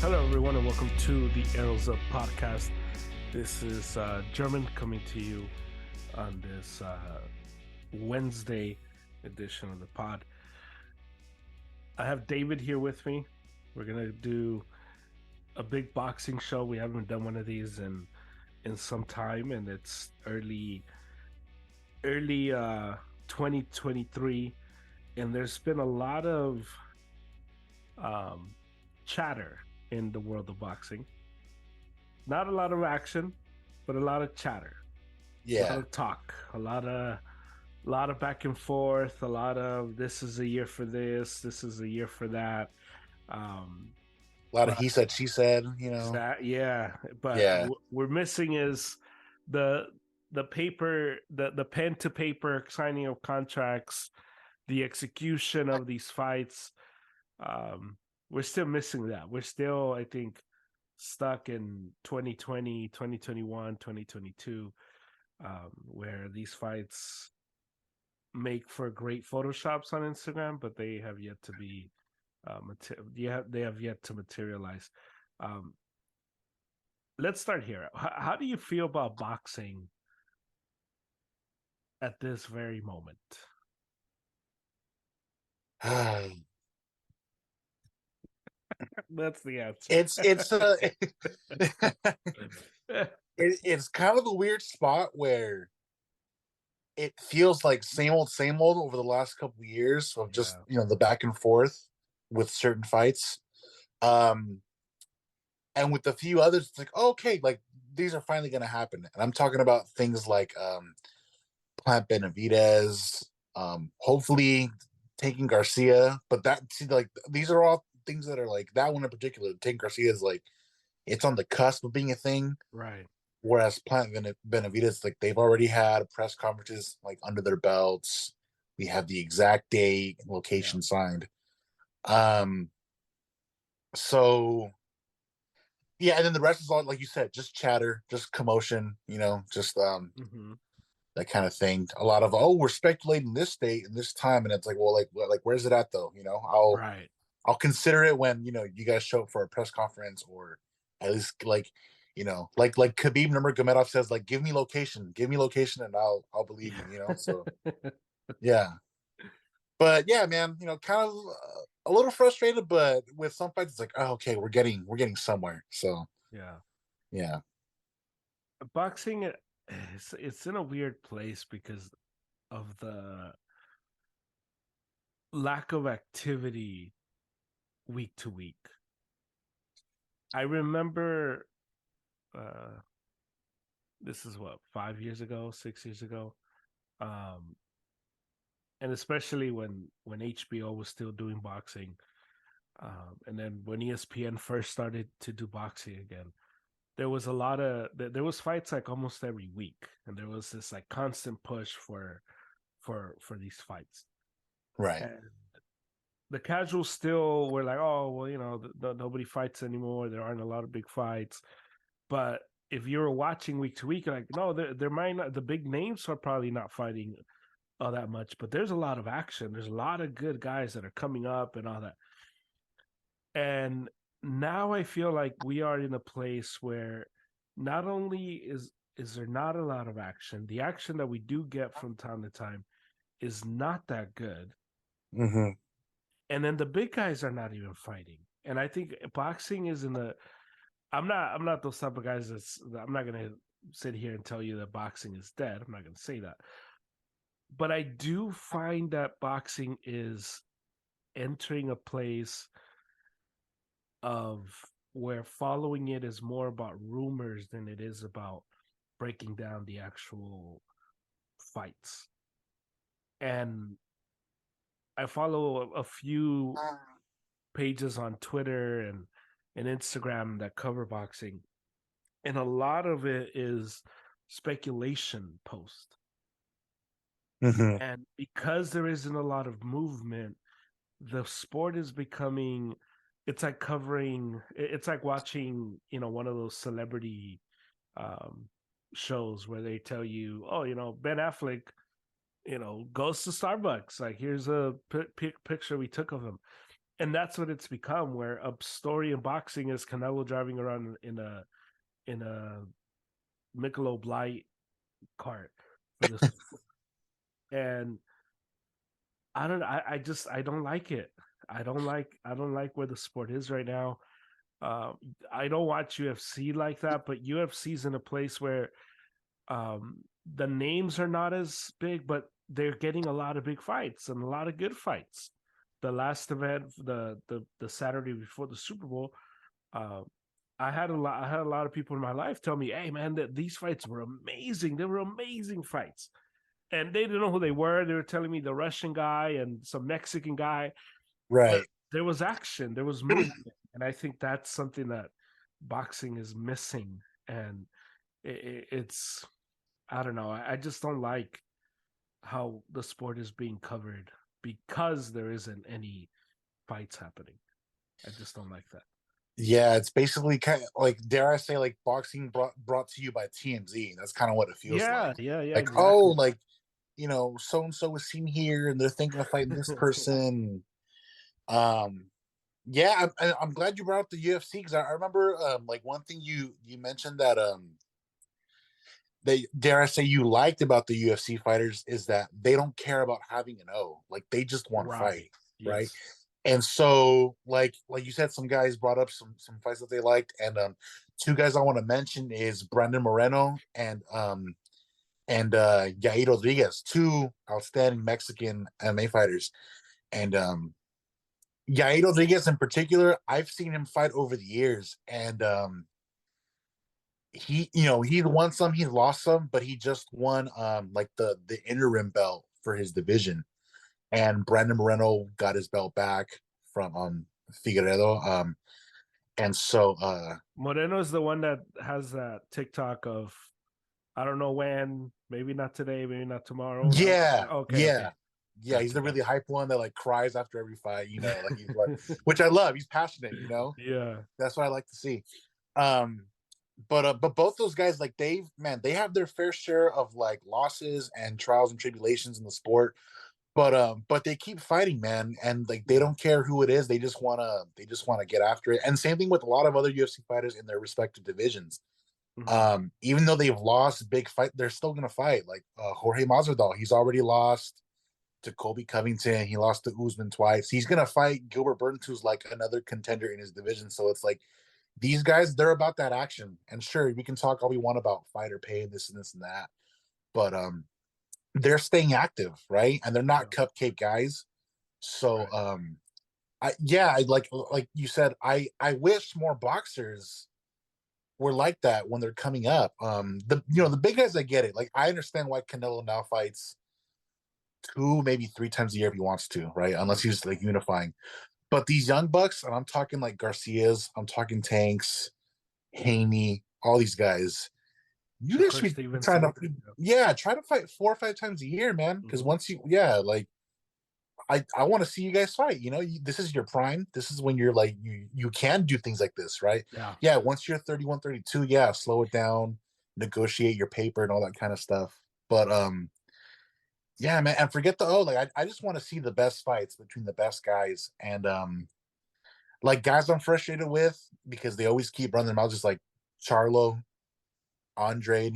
Hello, everyone, and welcome to the Arrows Up podcast. This is German coming to you on this Wednesday edition of the pod. I have David here with me. We're gonna do a big boxing show. We haven't done one of these in some time, and it's early 2023, and there's been a lot of um, chatter in the world of boxing. Not a lot of action, but a lot of chatter, a lot Yeah, of talk, a lot of back and forth, a lot of this is a year for this is a year for that. Um, a lot of but he said, she said, yeah, but Yeah, we're missing is the the paper, the pen to paper signing of contracts, the execution of these fights. Um, we're still missing that. We're still, I think, stuck in 2020, 2021, 2022, where these fights make for great photoshops on Instagram, but they have yet to be they have yet to materialize. Um, let's start here. How do you feel about boxing at this very moment? That's the answer. it's it's kind of a weird spot where it feels like same old over the last couple of years of just Yeah, the back and forth with certain fights. Um, and with a few others, it's like okay, like these are finally going to happen. And I'm talking about things like Plant Benavidez, hopefully taking Garcia. But like these are all things that are like that one in particular. Taking Garcia is like it's on the cusp of being a thing. right. Whereas Benavidez, like they've already had press conferences like under their belts. We have the exact date and Yeah. location signed. Um, so yeah, and then the rest is all like you said, just chatter, just commotion, just Mm-hmm. that kind of thing. A lot of we're speculating this date and this time, and it's like, well, like where's it at though? Right. I'll consider it when you guys show up for a press conference, or at least like like Khabib Nurmagomedov says, like give me location, and I'll believe you. So Yeah. yeah, but yeah, man, kind of a little frustrated, but with some fights, it's like, oh, okay, we're getting somewhere. So Yeah. yeah, Boxing, it's in a weird place because of the lack of activity week to week. I remember uh this is what, 5 years ago, 6 years ago. Um and especially when HBO was still doing boxing. And then when ESPN first started to do boxing again, there was a lot of there was fights like almost every week, and there was this like constant push for these fights. right. And the casuals still were like, oh well, nobody fights anymore. There aren't a lot of big fights. But if you were watching week to week, you're like, no, there might not. The big names are probably not fighting all that much, but there's a lot of action. There's a lot of good guys that are coming up and all that. And now I feel like we are in a place where not only is there not a lot of action, the action that we do get from time to time is not that good, Mm-hmm. and then the big guys are not even fighting. And I think boxing is in the I'm not those type of guys I'm not gonna sit here and tell you that boxing is dead. I'm not gonna say that. But I do find that boxing is entering a place of where following it is more about rumors than it is about breaking down the actual fights. And I follow a few pages on Twitter and Instagram that cover boxing, and a lot of it is speculation post. Mm-hmm. And because there isn't a lot of movement, the sport is becoming it's like watching, one of those celebrity um shows where they tell you, oh, Ben Affleck, goes to Starbucks, like here's a picture we took of him. and that's what it's become. Where a story in boxing is Canelo driving around in a Michelob Light cart for this, and I don't like it. I don't like where the sport is right now. I don't watch UFC like that, but UFC's in a place where the names are not as big, but they're getting a lot of big fights and a lot of good fights. The last event, the Saturday before the Super Bowl, uh, I had a lot of people in my life tell me, "Hey, man, that these fights were amazing. They were amazing fights." And they didn't know who they were. They were telling me the Russian guy and some Mexican guy, but Right. there was action, there was movement, and I think that's something that boxing is missing. And it's I don't know. I just don't like how the sport is being covered because there isn't any fights happening. I just don't like that. Yeah, it's basically kind of like, dare I say, like boxing brought to you by TMZ. That's kind of what it feels Yeah, like. yeah, yeah, Like, oh, exactly. like, so and so was seen here, and they're thinking of fighting this person. Um, yeah, I'm glad you brought up the UFC, because I remember like one thing you mentioned that they, dare I say, you liked about the UFC fighters is that they don't care about having an O. Like, they just want to fight, Right. right? Yes. And so, like you said, some guys brought up some fights that they liked, and two guys I want to mention is Brandon Moreno and Yair Rodriguez, two outstanding Mexican MMA fighters. And Yair Rodriguez in particular, I've seen him fight over the years, and he's won some, he's lost some, but he just won like the interim belt for his division, and Brandon Moreno got his belt back from Figueredo. And so Moreno is the one that has that TikTok of I don't know when, maybe not today, maybe not tomorrow. yeah, Okay, okay, yeah, yeah, he's gotcha, the really gotcha. hype one that like cries after every fight, like he's like, which I love. He's passionate, Yeah, that's what I like to see. Um, but both those guys, like, they have their fair share of like losses and trials and tribulations in the sport, but they keep fighting, man, and like they yeah. don't care who it is. They just wanna get after it. And same thing with a lot of other UFC fighters in their respective divisions. Hmm. Even though they've lost big fight, they're still gonna fight. Like Jorge Masvidal, he's already lost to Colby Covington. He lost to Usman twice. He's gonna fight Gilbert Burns, who's like another contender in his division. So it's like these guys, they're about that action. And sure, we can talk all we want about fighter pay, this and this and that, but they're staying active, right? And they're not Yeah, cupcake guys. So right. I like you said, I wish more boxers were like that when they're coming up. The big guys, I get it. Like, I understand why Canelo now fights two, maybe three times a year if he wants to, right? Unless he's like unifying. But these young bucks, and I'm talking like Garcia's, I'm talking Tanks, Haney, all these guys. You guys Shakur should be trying to, Stevenson. Yeah. yeah, try to fight 4 or 5 times a year, man. Because Hmm. once like, I want to see you guys fight. This is your prime. This is when you're like, you can do things like this, right? Yeah. Yeah, once you're 31, 32, yeah, slow it down, negotiate your paper and all that kind of stuff. But yeah, man, and forget the like, I just want to see the best fights between the best guys, and like, guys I'm frustrated with because they always keep running their mouths, just like Charlo, Andre,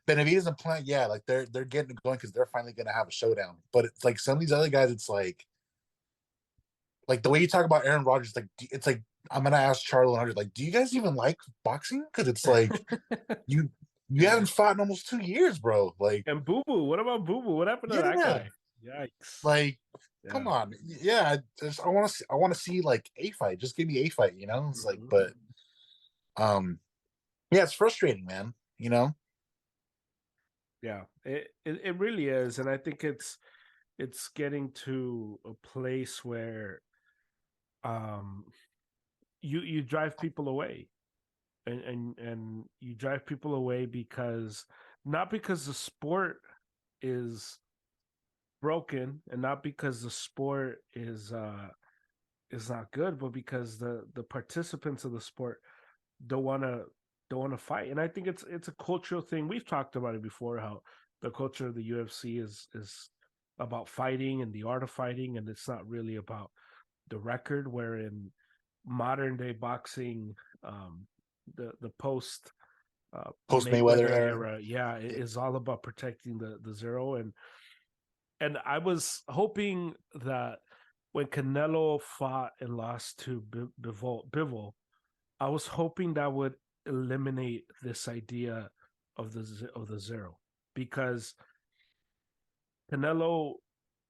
Benavidez and Plant, yeah, like they're getting it going because they're finally gonna have a showdown. But it's like some of these other guys, it's like the way you talk about Aaron Rodgers, like it's like I'm gonna ask Charlo and Andre, like, do you guys even like boxing? Because it's like you you haven't fought in almost 2 years, bro. Like, And Boo Boo, what about Boo Boo? What happened to that yeah, guy? Yikes. like, come Yeah. on, yeah. I want to see like a fight. Just give me a fight. It's like, Hmm. but yeah, it's frustrating, man. Yeah. It really is, and I think it's getting to a place where um you drive people away, and you drive people away because not because the sport is broken, and not because the sport is not good, but because the participants of the sport don't want to don't want to fight. And I think it's a cultural thing. We've talked about it before, how the culture of the UFC is about fighting and the art of fighting, and it's not really about the record, where in modern day boxing, the Post Mayweather Mayweather era. era, yeah, it is all about protecting the zero. And I was hoping that when Canelo fought and lost to Bivol, I was hoping that would eliminate this idea of the zero, because Canelo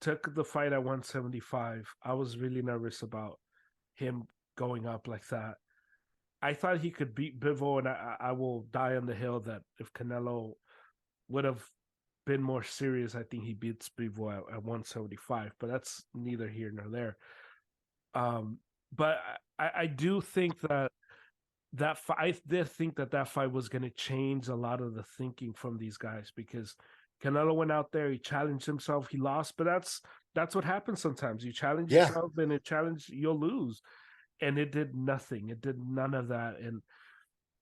took the fight at 175. I was really nervous about him going up like that. I thought he could beat Bivol, and I will die on the hill that if Canelo would have been more serious, I think he beats Bivol at 175. But that's neither here nor there. But I do think that fight, I did think that fight was going to change a lot of the thinking from these guys, because Canelo went out there, he challenged himself, he lost, but that's what happens sometimes. You challenge Yeah. yourself, and a challenge you'll lose, and it did nothing. It did none of that, and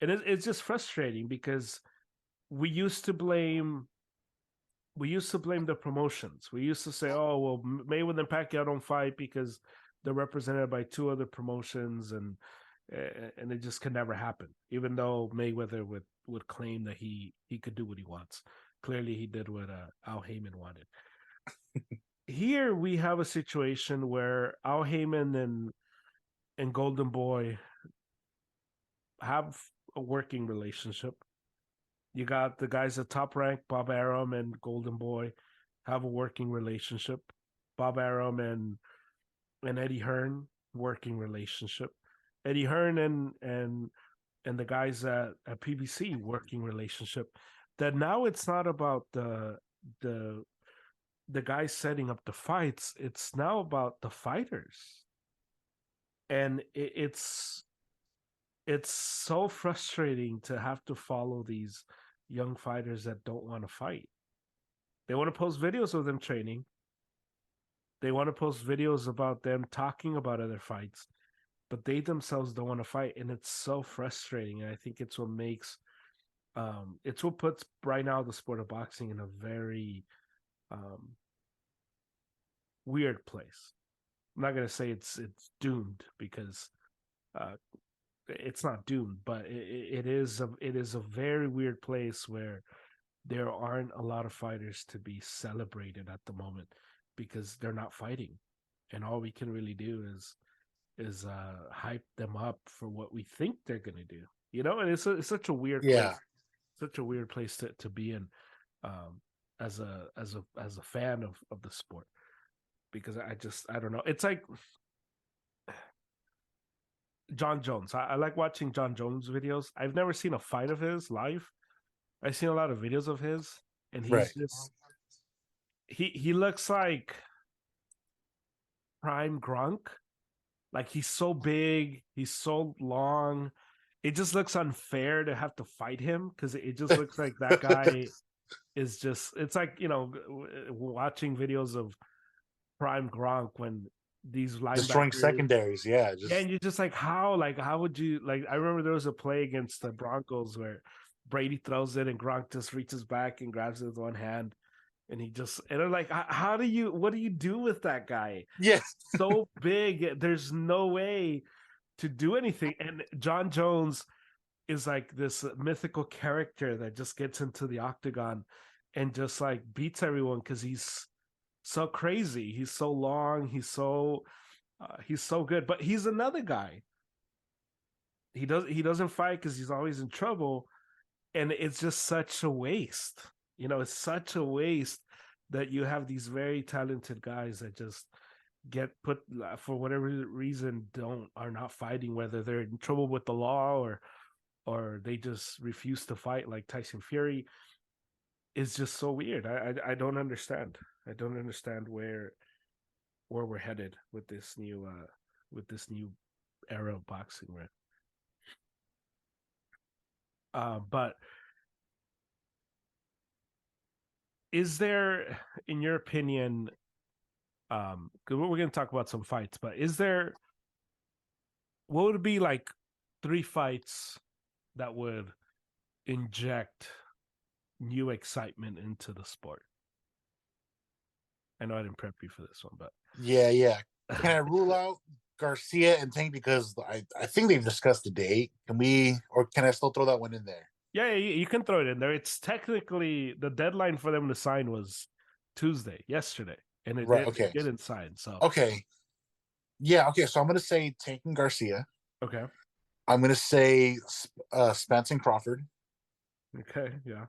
it's just frustrating, because we used to blame the promotions. We used to say, "Oh, well, Mayweather and Pacquiao don't fight because they're represented by two other promotions," and it just could never happen. Even though Mayweather would claim that he could do what he wants. Clearly, he did what Al Heyman wanted. Here we have a situation where Al Heyman and Golden Boy have a working relationship. You got the guys at Top Rank, Bob Arum and Golden Boy, have a working relationship. Bob Arum and Eddie Hearn, working relationship. Eddie Hearn and the guys at PBC, working relationship. That now it's not about the guys setting up the fights. It's now about the fighters, and it's so frustrating to have to follow these young fighters that don't want to fight. They want to post videos of them training. They want to post videos about them talking about other fights, but they themselves don't want to fight, and it's so frustrating. And I think it's what makes it's what puts right now the sport of boxing in a very weird place. I'm not gonna say it's doomed, because it's not doomed, but it is a very weird place where there aren't a lot of fighters to be celebrated at the moment, because they're not fighting, and all we can really do is hype them up for what we think they're gonna do. And it's such a weird place, such a weird place to be in, as a fan of the sport, because I don't know. It's like John Jones. I like watching John Jones videos. I've never seen a fight of his live. I've seen a lot of videos of his, and Right. he's just he looks like prime Gronk. Like, he's so big, he's so long. It just looks unfair to have to fight him, because it just looks like that guy is just. It's like, watching videos of prime Gronk when these Destroying linebackers. secondaries. Yeah. Yeah, and you're just like, how would you, like? I remember there was a play against the Broncos where Brady throws it and Gronk just reaches back and grabs it with one hand, and I'm like, what do you do with that guy? Yes. So big, there's no way to do anything. And John Jones is like this mythical character that just gets into the octagon and just like beats everyone, because he's so crazy, he's so long, he's so good. But he's another guy. He doesn't fight because he's always in trouble, and it's just such a waste. It's such a waste that you have these very talented guys that just get put, for whatever reason, are not fighting, whether they're in trouble with the law or they just refuse to fight, like Tyson Fury. Is just so weird. I don't understand. I don't understand where we're headed with this new era of boxing, right? But is there, in your opinion, because we're going to talk about some fights, but what would be like 3 fights that would inject new excitement into the sport? I know I didn't prep you for this one, but Yeah. Can I rule out Garcia and Tank because I think they've discussed the date. Can we, or can I still throw that one in there? Yeah, you can throw it in there. It's technically the deadline for them to sign was Tuesday, yesterday, and Right. they Okay. didn't sign. So Okay. Yeah. Okay. So I'm gonna say Tank and Garcia. okay, I'm gonna say Spence and Crawford, okay, yeah.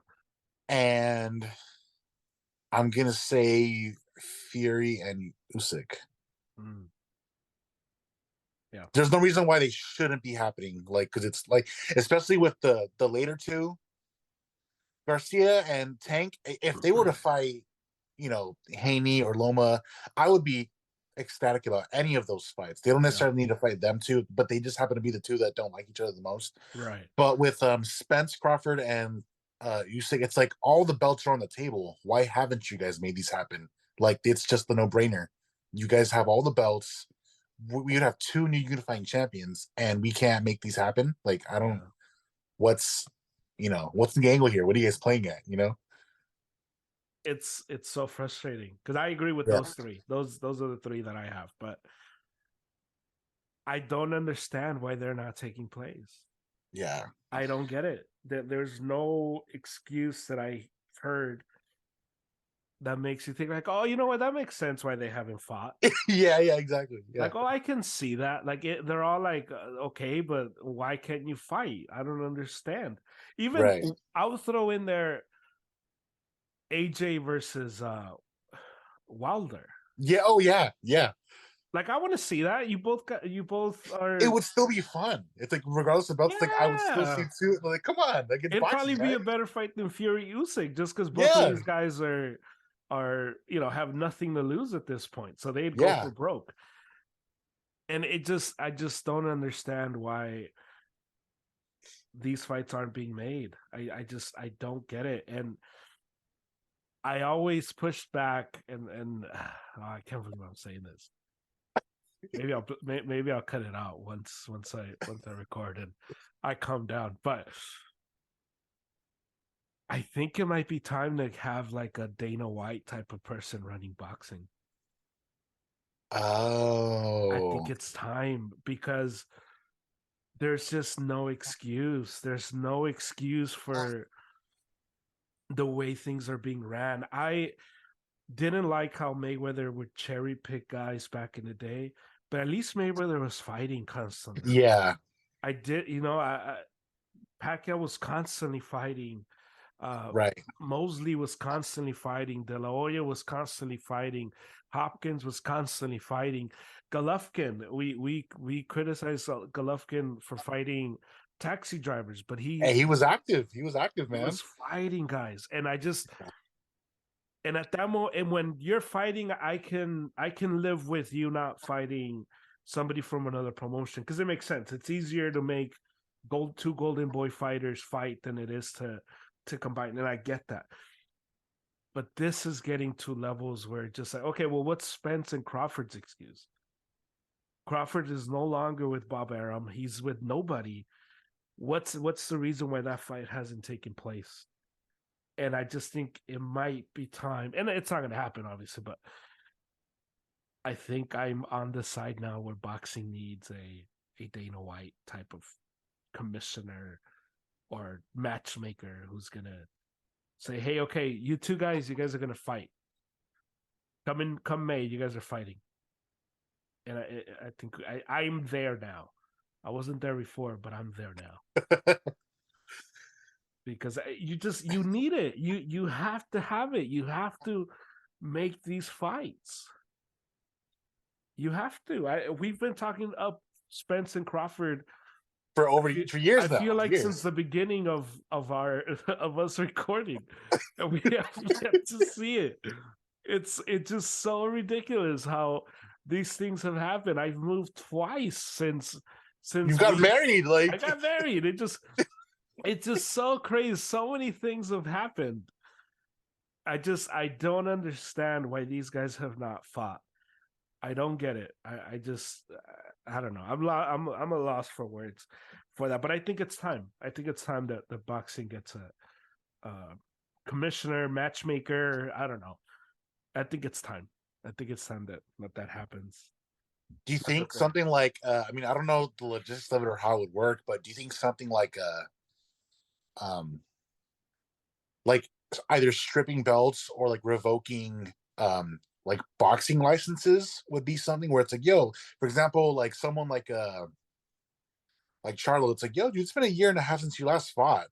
and I'm gonna say Fury and Usyk. Mm, yeah. There's no reason why they shouldn't be happening. Like, because it's like, especially with the later two, Garcia and Tank. If they were to fight, Haney or Loma, I would be ecstatic about any of those fights. They don't Yeah, necessarily need to fight them two, but they just happen to be the two that don't like each other the most. right. But with Spence Crawford and Usyk, it's like all the belts are on the table. Why haven't you guys made these happen? Like, it's just the no brainer. You guys have all the belts. We would have two new unifying champions, and we can't make these happen. Like, I don't. Yeah. What's what's the angle here? What are you guys playing at? It's so frustrating because I agree with Yeah, those three. Those are the three that I have, but I don't understand why they're not taking place. yeah, I don't get it. There's no excuse that I heard that makes you think like, oh, you know what? That makes sense why they haven't fought. yeah, exactly. Yeah, Like, oh, I can see that. Like, they're all like, okay, but why can't you fight? I don't understand. Even right. I would throw in there AJ versus Wilder. Yeah, oh yeah, yeah. Like, I want to see that. You both It are. would still be fun. It's like regardless of belts, like I would still see Yeah, two. Like, come on, like it's it'd probably boxing, be right? a better fight than Fury Usyk, just because both of Yeah, these guys are have nothing to lose at this point, so they'd go yeah, for broke. And I just don't understand why these fights aren't being made. I don't get it, and I always push back, and I can't believe I'm saying this. Maybe I'll cut it out once I record and I calm down. But I think it might be time to have like a Dana White type of person running boxing. I think Oh, it's time because there's just no excuse. There's no excuse for the way things are being ran. I didn't like how Mayweather would cherry pick guys back in the day, but at least Mayweather was fighting constantly. yeah, I did, Pacquiao was constantly fighting. Uh, right. Mosley was constantly fighting. De La Hoya was constantly fighting. Hopkins was constantly fighting. Golovkin, we criticized Golovkin for fighting taxi drivers, but Hey, he was active. He was active, he man. was fighting guys, and at that moment, and when you're fighting, I can live with you not fighting somebody from another promotion because it makes sense. It's easier to make two Golden Boy fighters fight than it is to combine, and I get that. But this is getting to levels where it's just like, okay, well, what's Spence and Crawford's excuse? Crawford is no longer with Bob Arum. He's with nobody. What's the reason why that fight hasn't taken place? And I just think it might be time, and it's not going to happen, obviously, but I think I'm on the side now where boxing needs a Dana White type of commissioner or matchmaker who's gonna say, "Hey, okay, you guys are gonna fight. Come May, you guys are fighting." And I think I'm there now. I wasn't there before, but I'm there now because you need it. You have to have it. You have to make these fights. You have to. We've been talking up Spence and Crawford For years I now, feel like since years. the beginning of our of us recording, and we have yet to see it. It's just so ridiculous how these things have happened. I've moved twice You since got we married, I like got married. It's just so crazy. So many things have happened. I don't understand why these guys have not fought. I don't get it. I just I don't know. I'm a loss for words for that. But I think it's time. I think it's time that the boxing gets a commissioner, matchmaker. I don't know. I think it's time. I think it's time that that happens. Do you That's think okay. something like I mean, I don't know the logistics of it or how it would work, but do you think something um like either stripping belts or like revoking like boxing licenses would be something where it's like, yo, for example, like someone like Charlo, it's like, yo, dude, it's been a year and a half since you last fought.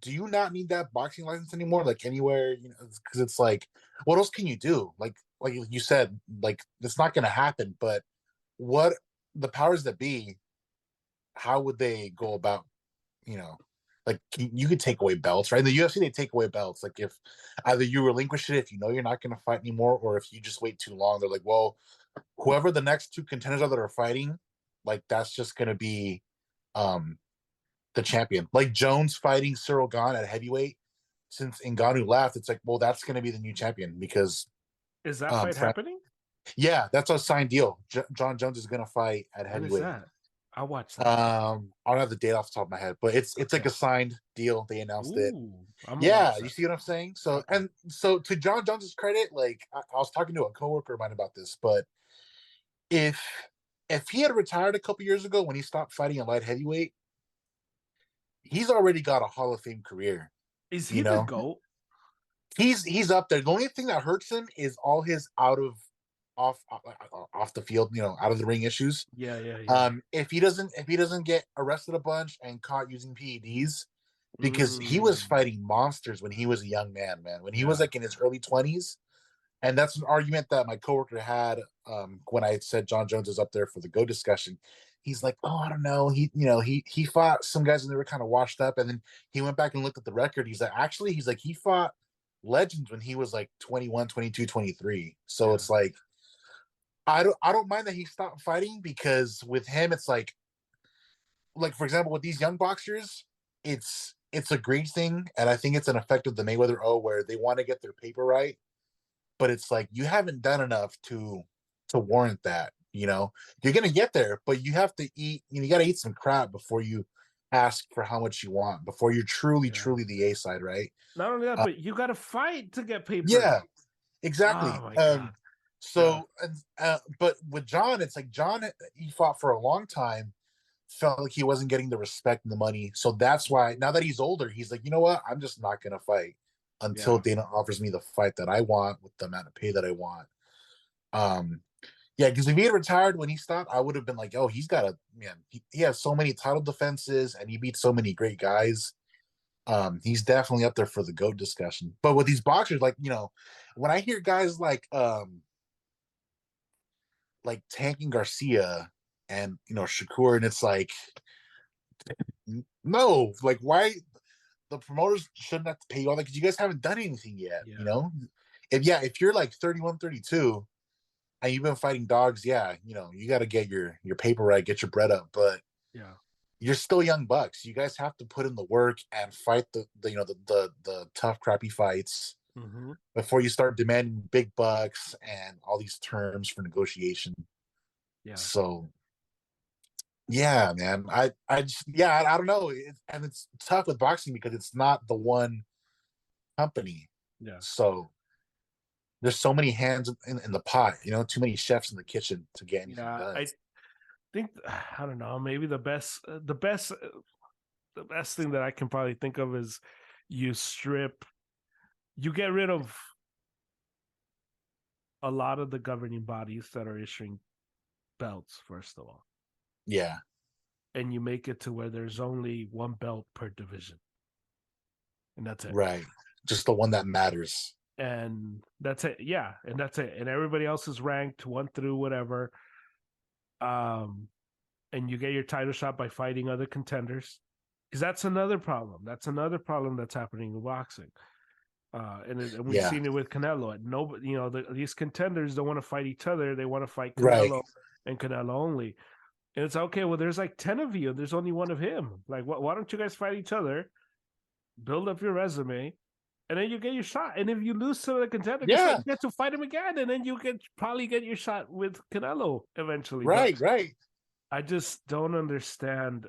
Do you not need that boxing license anymore? Like anywhere, you know, because it's like, what else can you do? Like you said, like it's not gonna happen, but what the powers that be, how would they go about, you know, like you could take away belts, right? In the UFC, they take away belts. Like if either you relinquish it if you know you're not going to fight anymore, or if you just wait too long, they're like, well, whoever the next two contenders are that are fighting, like that's just going to be um the champion. Like Jones fighting Cyril Gahn at heavyweight. Since Ngannou left, it's like, well, that's going to be the new champion because Is that fight Frank, happening? yeah, that's a signed deal. John Jones is going to fight at When is heavyweight. that? I'll watch that. I don't have the date off the top of my head, but it's like Okay. a signed deal. They announced it. Ooh, I'm gonna Yeah, watch you that. see what I'm saying? So Okay. to John Jones's credit, like I was talking to a coworker of mine about this, but if if he had retired a couple years ago when he stopped fighting at light heavyweight, he's already got a Hall of Fame career. Is You he the know, GOAT? he's up there. The only thing that hurts him is all his off the field, you know, out of the ring issues. Yeah, yeah, yeah. If he doesn't get arrested a bunch and caught using PEDs, because he was Mm, fighting monsters when he was a young man, man. When he was yeah, like in his early 20s, and that's an argument that my coworker had when I said John Jones is up there for the go discussion. He's like, oh, I don't know. He fought some guys and they were kind of washed up, and then he went back and looked at the record. He's like he fought legends when he was like 21, 22, 23. So yeah, it's like I don't mind that he stopped fighting because with him it's like for example with these young boxers, it's a great thing, and I think it's an effect of the Mayweather O where they want to get their paper right, but it's like you haven't done enough to warrant that. You know, you're gonna get there, but you have to eat. You got to eat some crap before you ask for how much you want. Before you're truly, yeah. truly the A side, right? Not only that, Uh, but you got to fight to get paper. yeah, exactly. Oh my god. Yeah, But with John, it's like John, he fought for a long time, felt like he wasn't getting the respect and the money. So that's why now that he's older, he's like, you know what? I'm just not gonna fight until yeah, Dana offers me the fight that I want with the amount of pay that I want. Um, yeah, because if he had retired when he stopped, I would have been like, oh, he's got a man. He has so many title defenses and he beat so many great guys. He's definitely up there for the GOAT discussion. But with these boxers, like, you know, when I hear guys like tanking Garcia and you know Shakur, and it's like, no, like why the promoters shouldn't have to pay you all that because you guys haven't done anything yet, you yeah, know? If you're like 31, 32 and you've been fighting dogs, yeah, you know, you got to get your paper right, get your bread up, but yeah. you're still young bucks. You guys have to put in the work and fight the you know the tough crappy fights Mm-hmm. before you start demanding big bucks and all these terms for negotiation. Yeah, So yeah, man. I just yeah, I don't know. And it's tough with boxing because it's not the one company. yeah, So there's so many hands in the pot, you know, too many chefs in the kitchen to get anything yeah. done. I think I don't know. Maybe the best thing that I can probably think of is you strip, you get rid of a lot of the governing bodies that are issuing belts. First of all, Yeah, and you make it to where there's only one belt per division, and that's it. right. Just the one that matters. And that's it. Yeah, and that's it. And everybody else is ranked one through whatever. Um, and you get your title shot by fighting other contenders, because that's another problem. That's another problem that's happening in boxing. And we've Yeah, seen it with Canelo. And nobody, these contenders don't want to fight each other. They want to fight right. Canelo and Canelo only. And it's okay. Well, there's like 10 of you. And there's only one of him. Like, why don't you guys fight each other? Build up your resume, and then you get your shot. And if you lose to the contender, guess what? Yeah, You get to fight him again, and then you can probably get your shot with Canelo eventually. But right, right. I just don't understand.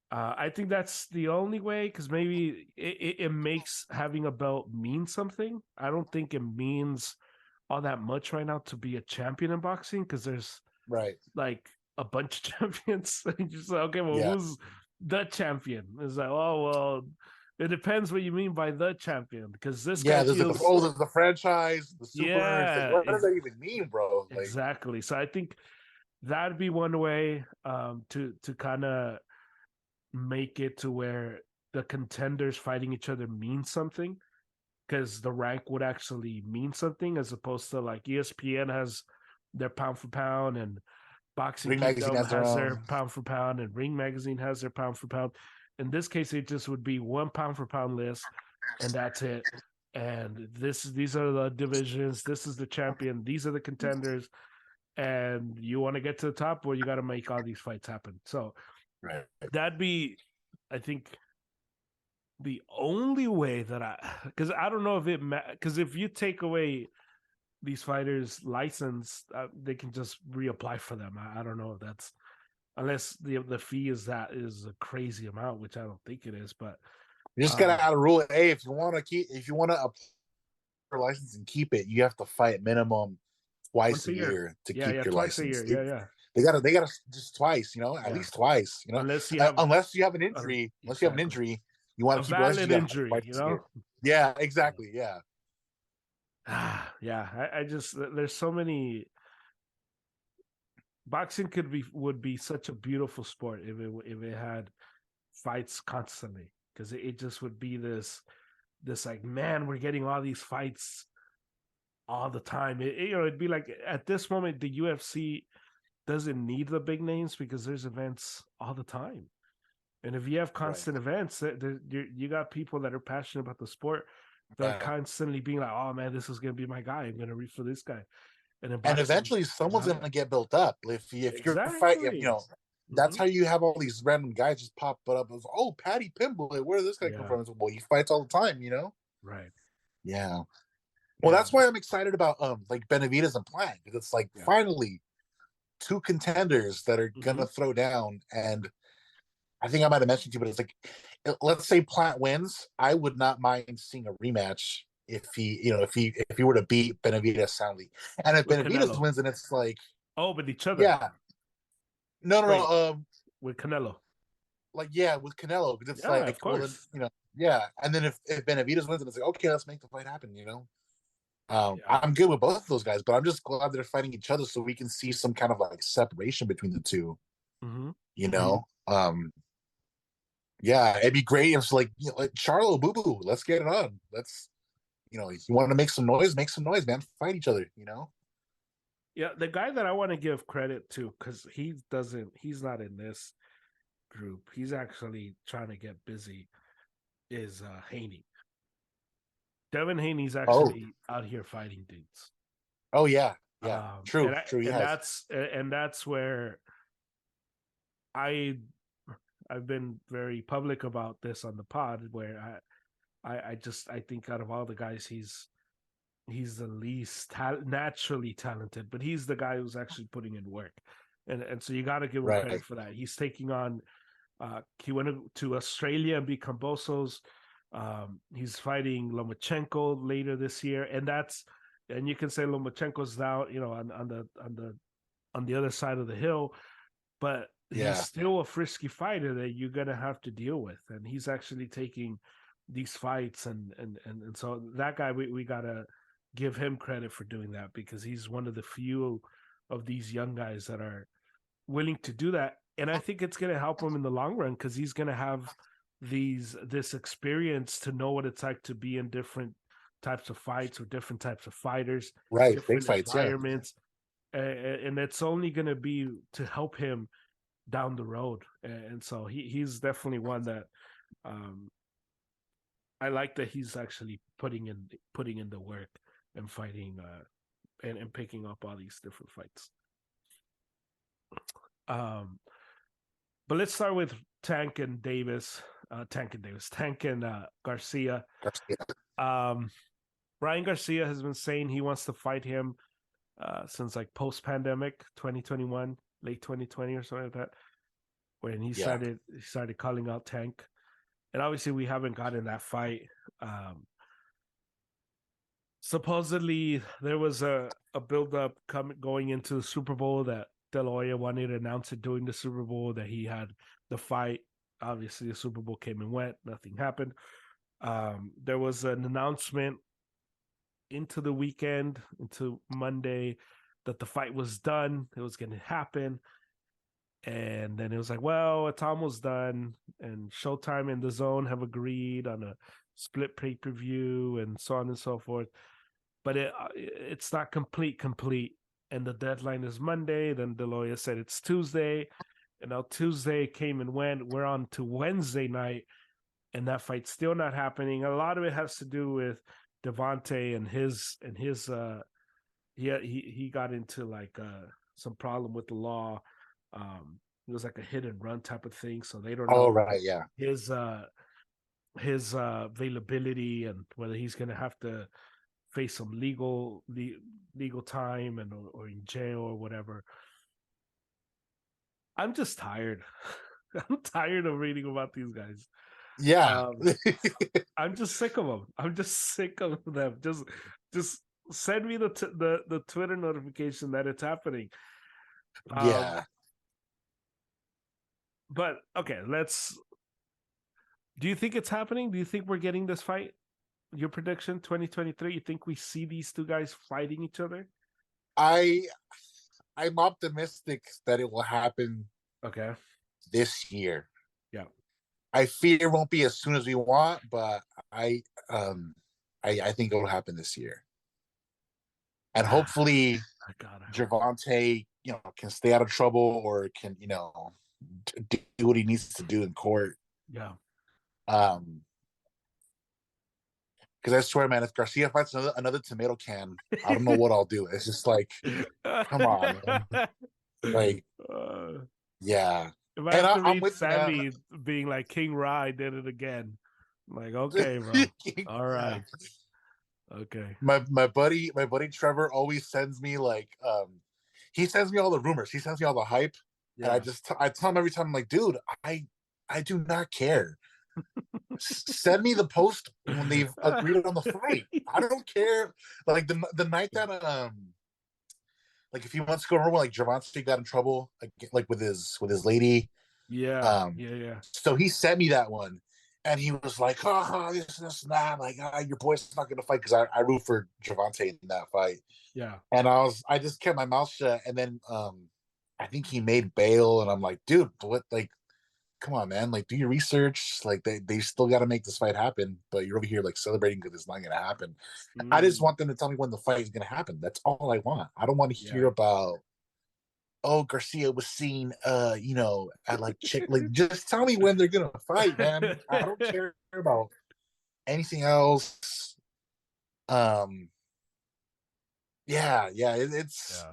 I think that's the only way, because maybe it makes having a belt mean something. I don't think it means all that much right now to be a champion in boxing, because there's Right. like a bunch of champions. And you're just like, okay, well, Yeah. who's the champion? It's like, oh well, it depends what you mean by the champion, because this guy Yeah. There's like feels, there's the franchise, the super. It's like, yeah, what does that even mean, bro? Like, exactly. So I think that'd be one way to kind of make it to where the contenders fighting each other means something, because the rank would actually mean something, as opposed to like ESPN has their pound for pound, and Boxing Ring Magazine Geekdom has their has their own. pound for pound, and Ring Magazine has their pound for pound. In this case, it just would be one pound for pound list, and that's it. And these are the divisions. This is the champion. These are the contenders. And you want to get to the top, well, you got to make all these fights happen. So Right. that'd be, I think, the only way that because I don't know if because if you take away these fighters' license, they can just reapply for them. I don't know if that's, unless the fee is a crazy amount, which I don't think it is. But You just gotta add a rule. Hey, if you want to apply for a license and keep it, you have to fight minimum twice once a a year, year to yeah, keep yeah, your twice a license. year, yeah, yeah, They gotta just twice, at yeah. least twice, Unless you have unless you have an injury, exactly you want a to keep your license, valid you gotta fight injury, twice a year. Yeah, exactly. Yeah. Yeah, I just, there's so many. Boxing would be such a beautiful sport if it had fights constantly, because it just would be this like, man, we're getting all these fights all the time. It'd be like, at this moment the UFC doesn't need the big names, because there's events all the time. And if you have Right. constant events, you got people that are passionate about the sport that are Yeah. constantly being like, oh man, this is gonna be my guy. I'm gonna root for this guy. And in And boxing, eventually you don't someone's have that. gonna get built up. If you're fight, Exactly. that's Hmm. how you have all these random guys just pop up of, oh, Patty Pimblett, where did this guy come Yeah. from? It's, well, he fights all the time. Right. Yeah. Well, Yeah. that's why I'm excited about like Benavidez and Plant, because it's like Yeah. finally two contenders that are Hmm. gonna throw down. And I think I might have mentioned to you, but it's like, let's say Plant wins, I would not mind seeing a rematch if he were to beat Benavidez soundly. And if With Benavidez Canelo. wins, then it's like, Oh, with each other. yeah, no, no, Wait, no, with Canelo. like, yeah, with Canelo, because it's Yeah, of like, well, then course. yeah, and then if Benavidez wins, then it's like, okay, let's make the fight happen. Yeah. I'm good with both of those guys, but I'm just glad they're fighting each other so we can see some kind of like separation between the two. Hmm. You know, yeah, it'd be great if it's like Charlo, Boo Boo, let's get it on. Let's, if you want to make some noise, man. Fight each other. Yeah, the guy that I want to give credit to, because he's not in this group. He's actually trying to get busy. Is Haney. Devin Haney's Oh, actually out here fighting dudes. oh yeah, yeah. True, true. He And has. that's where I I've been very public about this on the pod, where I think out of all the guys, he's the least naturally talented, but he's the guy who's actually putting in work, and so you got to give him Right. credit for that. He's taking on. He went to Australia and beat Kambosos. He's fighting Lomachenko later this year, and you can say Lomachenko's now, on the other side of the hill, but he's Yeah. still a frisky fighter that you're gonna have to deal with, and he's actually taking these fights, and so that guy, we gotta give him credit for doing that, because he's one of the few of these young guys that are willing to do that. And I think it's going to help him in the long run, because he's going to have this experience to know what it's like to be in different types of fights with different types of fighters, Right. Big different fights. Yeah. environments, and it's only going to be to help him down the road. And so he's definitely one that um, I like, that he's actually putting in the work and fighting and picking up all these different fights. But let's start with Tank and Davis. Tank and Garcia. Ryan Garcia has been saying he wants to fight him since like post pandemic 2021, late 2020 or something like that, when he Yeah. started calling out Tank. And obviously we haven't gotten that fight. Supposedly there was a build up going into the Super Bowl that De La Hoya wanted to announce it during the Super Bowl that he had the fight. Obviously, the Super Bowl came and went. Nothing happened. There was an announcement into the weekend, into Monday, that the fight was done. It was going to happen. And then it was like, well, it's almost done. And Showtime and the Zone have agreed on a split pay-per-view and so on and so forth. But it's not complete. And the deadline is Monday. Then De La Hoya said it's Tuesday. And now Tuesday came and went. We're on to Wednesday night. And that fight's still not happening. A lot of it has to do with Devontae and his he got into like some problem with the law. It was like a hit and run type of thing, so they don't know. Oh right, yeah. His availability and whether he's going to have to face some legal time and or in jail or whatever. I'm just tired. I'm tired of reading about these guys. Yeah. I'm just sick of them. I'm just sick of them. Just send me the Twitter notification that it's happening. Yeah. But okay, do you think it's happening? Do you think we're getting this fight? Your prediction 2023, you think we see these two guys fighting each other? I'm optimistic that it will happen Okay. this year. Yeah. I fear it won't be as soon as we want, but I think it will happen this year. And hopefully Gervonta, can stay out of trouble or can, do what he needs to do in court. Yeah. Because I swear, man, if Garcia fights another tomato can, I don't know what I'll do. It's just like, come on, man. Like, yeah. If I have to read Sammy being like King Rai did it again, I'm like, okay, bro, all right, okay. My buddy Trevor always sends me like, he sends me all the rumors, he sends me all the hype, and I tell him every time, I'm like, dude, I do not care. Send me the post when they've agreed on the fight. I don't care. Like the night that like a few months ago, remember when like Gervonta got in trouble like with his lady? Yeah. So he sent me that one, and he was like, "Oh, this and that." Like, your boy's not gonna fight because I root for Gervonta in that fight. Yeah. And I just kept my mouth shut, and then I think he made bail, and I'm like, dude, what? Like, come on, man. Like, do your research. Like, they still got to make this fight happen, but you're over here like celebrating because it's not gonna happen. I just want them to tell me when the fight is gonna happen. That's all I want. I don't want to hear about, oh, Garcia was seen at like chick. Like, just tell me when they're gonna fight, man. I don't care about anything else. It's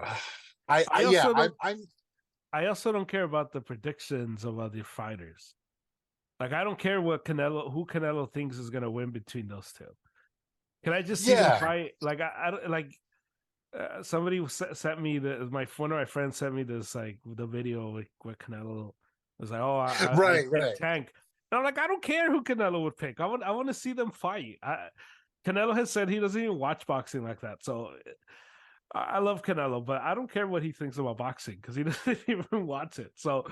I also don't care about the predictions of other fighters. Like, I don't care who Canelo thinks is gonna win between those two. Can I just see them fight? Like, somebody sent me one of my friends sent me this like the video where Canelo was like, "Oh, I picked Tank," and I'm like, I don't care who Canelo would pick. I want to see them fight. Canelo has said he doesn't even watch boxing like that, so I love Canelo, but I don't care what he thinks about boxing because he doesn't even watch it. So,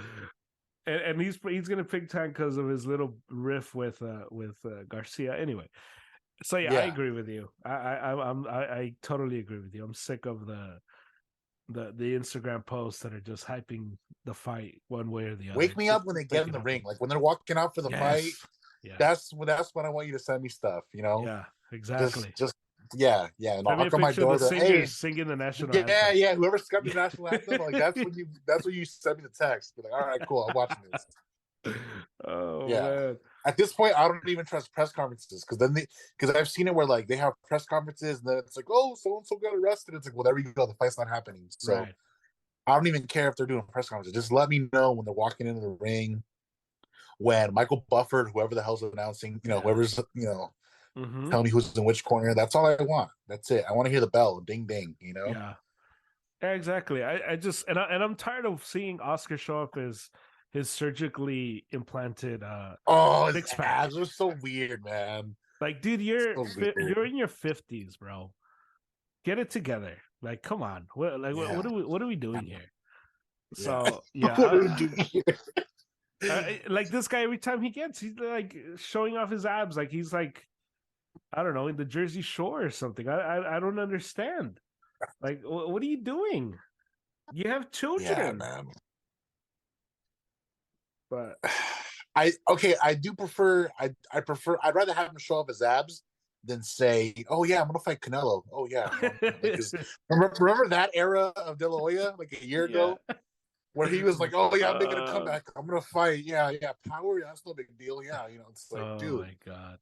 and he's gonna pick Tank because of his little riff with Garcia. Anyway. So yeah, I agree with you. I totally agree with you. I'm sick of the Instagram posts that are just hyping the fight one way or the other. Wake me up when they get in the ring, like when they're walking out for the fight. Yeah, that's when I want you to send me stuff. Yeah, exactly. Just yeah. And I'll knock on my door. Singing the national anthem. Yeah. Whoever's got the national anthem, like that's when you send me the text. Be like, all right, cool, I'm watching this. Oh man. At this point, I don't even trust press conferences because I've seen it where like they have press conferences and then it's like, oh, so and so got arrested. It's like, well, there you go, the fight's not happening. So I don't even care if they're doing press conferences. Just let me know when they're walking into the ring. When Michael Buffer, whoever the hell's announcing, whoever's tell me who's in which corner. That's all I want. That's it. I want to hear the bell, ding ding. Yeah, exactly. I just and I'm tired of seeing Oscar show up as his surgically implanted his abs are so weird, man. Like, dude, you're in your 50s, bro. Get it together. Like, come on. What are we doing here? So yeah, What are we doing here? like this guy every time he gets, he's like showing off his abs, like he's like I don't know in the Jersey Shore or something. I don't understand. Like, what are you doing? You have Yeah, children, man. but I do prefer I prefer I'd rather have him show off his abs than say, "Oh yeah, I'm gonna fight Canelo." Oh yeah, because remember that era of De La Hoya like a year yeah. ago where he was like, "Oh yeah, I'm making a Uh, comeback. I'm gonna fight. Yeah, yeah, power. Yeah, that's no big deal. Yeah, it's like, oh dude, my god,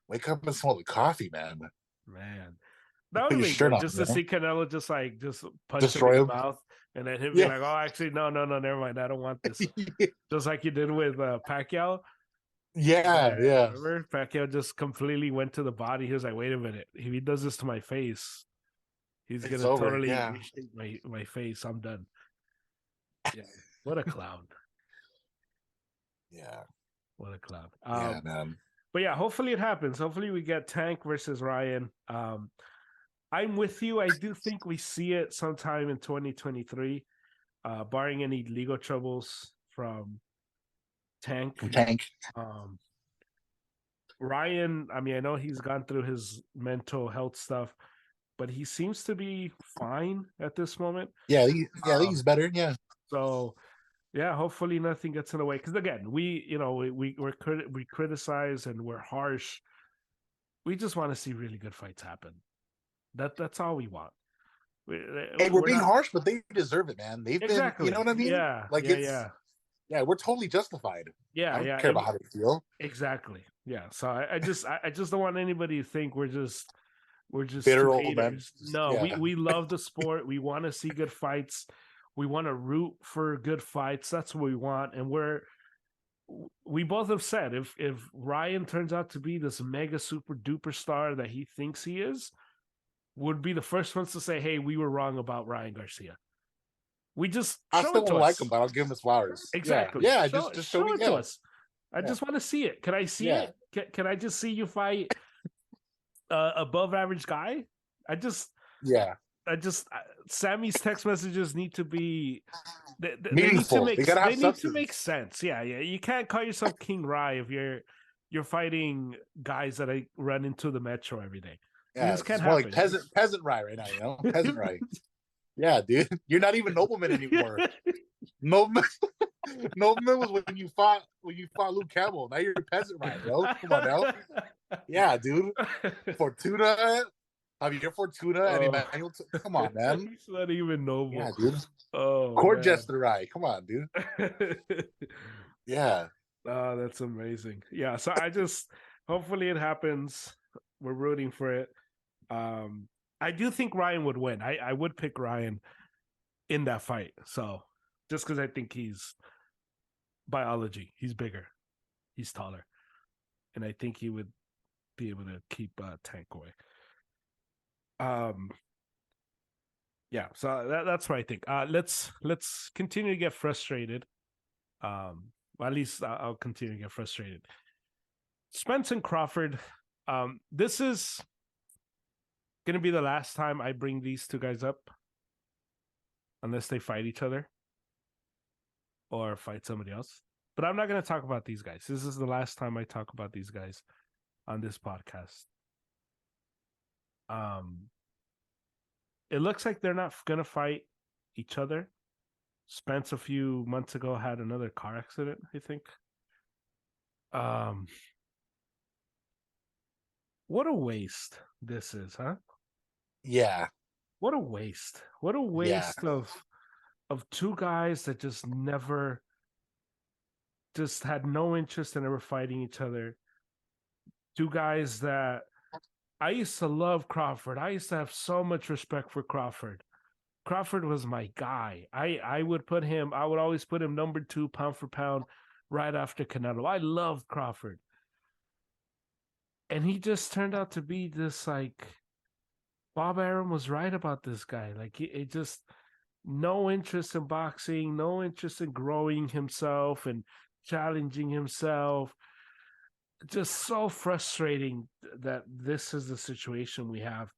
wake up and smell the coffee, man. man. That would Put have your been shirt good on, just to see Canelo just punch him in destroy the him." mouth and then him be Yeah, like, "Oh, actually, no, never mind. I don't want this." Just like you did with Pacquiao. yeah, Man, yeah. remember Pacquiao just completely went to the body. He was like, "Wait a minute, if he does this to my face, he's It's gonna over. totally Yeah, reshape my face. I'm done." Yeah, what a clown! yeah, What a clown! yeah, man. But yeah, hopefully it happens. Hopefully we get Tank versus Ryan. I'm with you. I do think we see it sometime in 2023, barring any legal troubles from Tank. Tank. Um, Ryan, I mean, I know he's gone through his mental health stuff, but he seems to be fine at this moment. Yeah, I think Um, he's better. Yeah, so yeah, hopefully nothing gets in the way. Because again, we criticize and we're harsh. We just want to see really good fights happen. That's all we want. hey, we're We're being not harsh, but they deserve it, man. They've been, you know exactly. what I mean? Yeah, Like yeah, it's, yeah, yeah, we're totally justified. I yeah, don't yeah. care about how they feel. Exactly. Yeah. So I just don't want anybody to think we're just Bitter two old men. haters. No, Yeah, we love the sport. We want to see good fights. We want to root for good fights. That's what we want. And we both have said if Ryan turns out to be this mega super duper star that he thinks he is, would be the first ones to say, "Hey, we were wrong about Ryan Garcia." We just I show still it to won't like him, us. but I'll give him his flowers. Yeah, Exactly. yeah. Show Just show show me. it to Yeah, us. I yeah, just want to see it. Can I see yeah, it? Can I just see you fight above average guy? I just yeah. I just Sammy's text messages need to be they need to Meaningful. They gotta have they need to make substance. sense. Yeah, yeah. You can't call yourself King Rye if you're fighting guys that I run into the metro every day. Yeah, This can't it's more like happen. peasant rye right now. Peasant rye. Yeah, dude, you're not even nobleman anymore. Nobleman, nobleman was when you fought Luke Campbell. Now you're a peasant rye, bro. Come on now. Yeah, dude. Fortuna, Javier Fortuna, and Oh, Emmanuel. Come on, man. he's not even noble. Yeah, dude. Oh Court man. jester rye. Come on, dude. Yeah. Oh, that's amazing. Yeah, so I just hopefully it happens. We're rooting for it. I do think Ryan would win. I would pick Ryan in that fight. So just because I think he's biology, he's bigger, he's taller, and I think he would be able to keep Tank away. Yeah, so that's what I think. Let's continue to get frustrated. Well, at least I'll continue to get frustrated. Spence and Crawford. This is gonna be the last time I bring these two guys up, unless they fight each other or fight somebody else. But I'm not gonna talk about these guys. This is the last time I talk about these guys on this podcast. It looks like they're not gonna fight each other. Spence a few months ago had another car accident, I think. What a waste this is, huh? Yeah. What a waste. What a Yeah. waste of two guys that just had no interest in ever fighting each other. Two guys that I used to love Crawford. I used to have so much respect for Crawford. Crawford was my guy. I would always put him number 2 pound for pound right after Canelo. I loved Crawford. And he just turned out to be this like Bob Arum was right about this guy. Like it just no interest in boxing, no interest in growing himself and challenging himself. Just so frustrating that this is the situation we have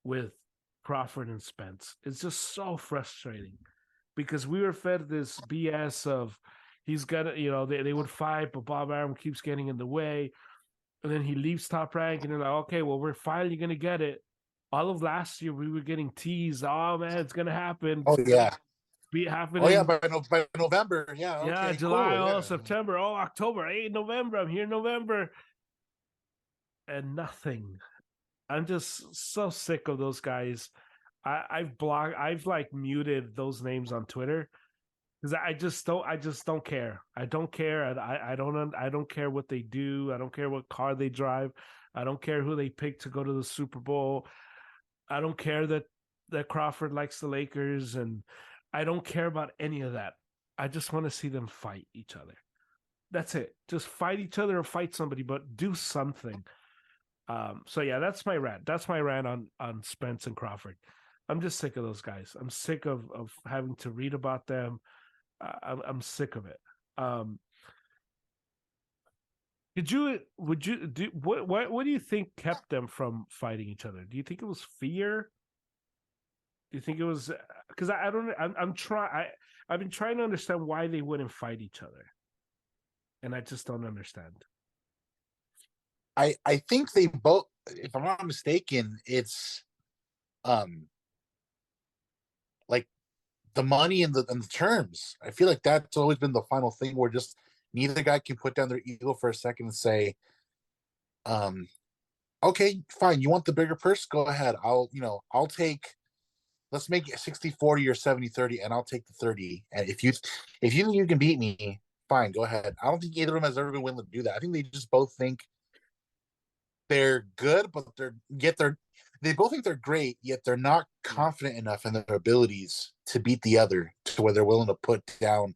with Crawford and Spence. It's just so frustrating because we were fed this BS of he's gonna, they would fight, but Bob Arum keeps getting in the way. And then he leaves Top Rank, and they're like, okay, well, we're finally gonna get it. All of last year, we were getting teased. Oh man, it's gonna happen. Oh yeah. Be Oh yeah. happening. By November. Yeah. Yeah, Okay. July, Cool. oh Yeah. September, oh October, hey November. I'm here in November, and nothing. I'm just so sick of those guys. I've like muted those names on Twitter because I just don't care. I don't care. I don't care what they do. I don't care what car they drive. I don't care who they pick to go to the Super Bowl. I don't care that Crawford likes the Lakers, and I don't care about any of that. I just want to see them fight each other. That's it. Just fight each other or fight somebody, but do something. So yeah, that's my rant. That's my rant on Spence and Crawford. I'm just sick of those guys. I'm sick of having to read about them. I'm sick of it. Would you do what do you think kept them from fighting each other? Do you think it was fear? Do you think it was because I don't I'm trying I've been trying to understand why they wouldn't fight each other, and I just don't understand. I think they both, if I'm not mistaken, it's like the money and the terms. I feel like that's always been the final thing where just neither guy can put down their ego for a second and say, um, okay, fine, you want the bigger purse? Go ahead. I'll take, let's make it 60-40 or 70-30, and I'll take the 30. And if you think you can beat me, fine, go ahead. I don't think either of them has ever been willing to do that. I think they just both think they're good, but they both think they're great, yet they're not confident enough in their abilities to beat the other to where they're willing to put down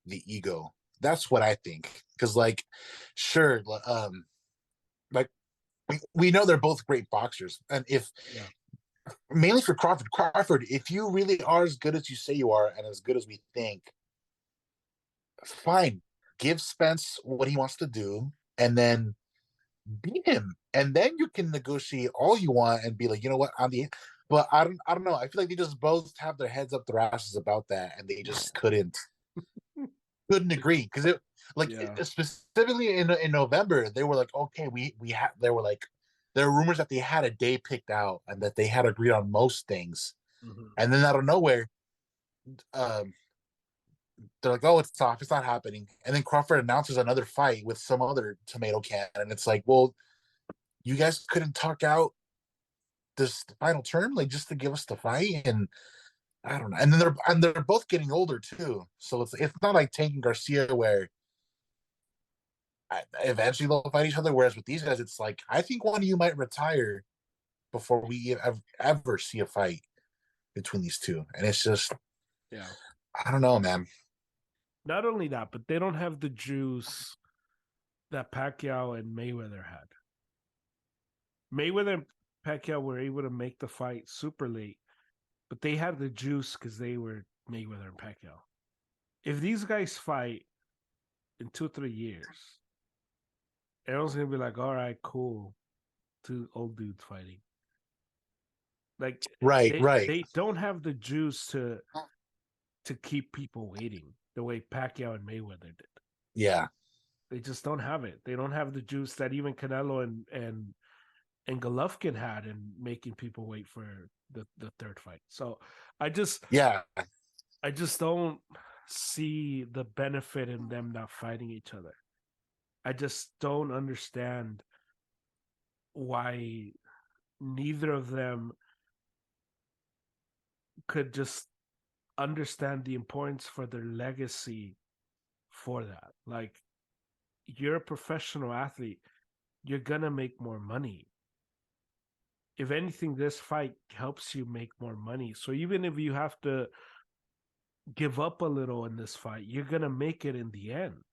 the ego. That's what I think. Because like, sure, like we know they're both great boxers, and if Yeah. mainly for Crawford, if you really are as good as you say you are and as good as we think, fine, give Spence what he wants to do, and then beat him, and then you can negotiate all you want and be like, you know what, I'm the. But I don't know. I feel like they just both have their heads up their asses about that, and they just couldn't agree because it like Yeah. specifically in November they were like, okay, we had they were like there were rumors that they had a day picked out and that they had agreed on most things, Mm-hmm. and then out of nowhere, um, they're like, oh, it's off, it's not happening, and then Crawford announces another fight with some other tomato can, and it's like, well, you guys couldn't talk out this final term like just to give us the fight, and I don't know. And then they're both getting older too, so it's not like Tank and Garcia where eventually they'll fight each other. Whereas with these guys, it's like I think one of you might retire before we ever see a fight between these two, and it's just Yeah. I don't know, man. Not only that, but they don't have the juice that Pacquiao and Mayweather had. Mayweather and Pacquiao were able to make the fight super late, but they had the juice because they were Mayweather and Pacquiao. If these guys fight in 2 3 years, everyone's gonna be like, "All right, cool, two old dudes fighting." Like Right, they right, they don't have the juice to keep people waiting the way Pacquiao and Mayweather did. yeah, They just don't have it. They don't have the juice that even Canelo and Golovkin had in making people wait for the third fight. So I just yeah. I just don't see the benefit in them not fighting each other. I just don't understand why neither of them could just understand the importance for their legacy for that. Like you're a professional athlete, you're gonna make more money. If anything, this fight helps you make more money. So even if you have to give up a little in this fight, you're gonna make it in the end.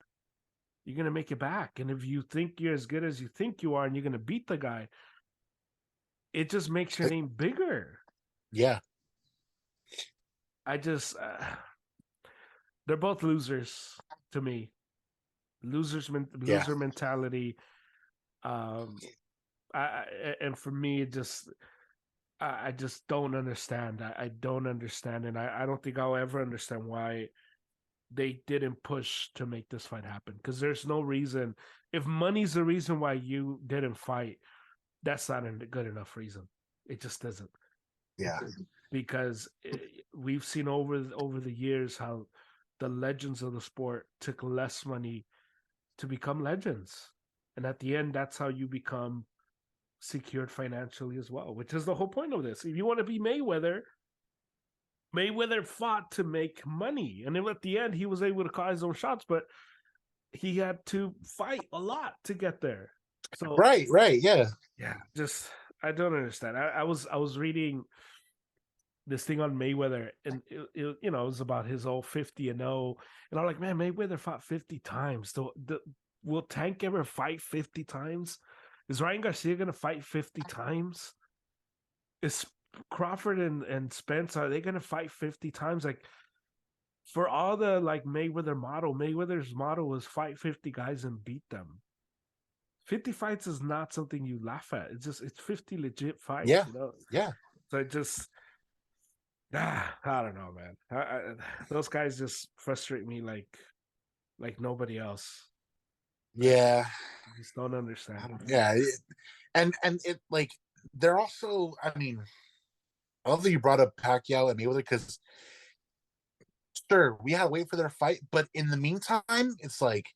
You're gonna make it back. And if you think you're as good as you think you are and you're gonna beat the guy, it just makes your name bigger. Yeah. I just they're both losers to me. Yeah. Loser mentality. And for me, it just I just don't understand. I don't understand, and I don't think I'll ever understand why they didn't push to make this fight happen. Because there's no reason. If money's the reason why you didn't fight, that's not a good enough reason. It just isn't. Yeah. Because we've seen over the years how the legends of the sport took less money to become legends, and at the end, that's how you become secured financially as well, which is the whole point of this. If you want to be Mayweather, Mayweather fought to make money, and then at the end, he was able to call his own shots, but he had to fight a lot to get there. So Right, yeah. yeah, just I don't understand. I was reading this thing on Mayweather, and it was about his old 50-0, and I'm like, man, Mayweather fought 50 times. Will Tank ever fight 50 times? Is Ryan Garcia gonna fight 50 times? Is Crawford and Spence, are they gonna fight 50 times? Like, for all the like Mayweather's motto was fight 50 guys and beat them. 50 fights is not something you laugh at. It's 50 legit fights, Yeah. you know. Yeah. So it just I don't know, man. Those guys just frustrate me like nobody else. Yeah. I just don't understand. Yeah. And it like they're also, I mean, I love that you brought up Pacquiao and Mayweather because sure, we had to wait for their fight, but in the meantime, it's like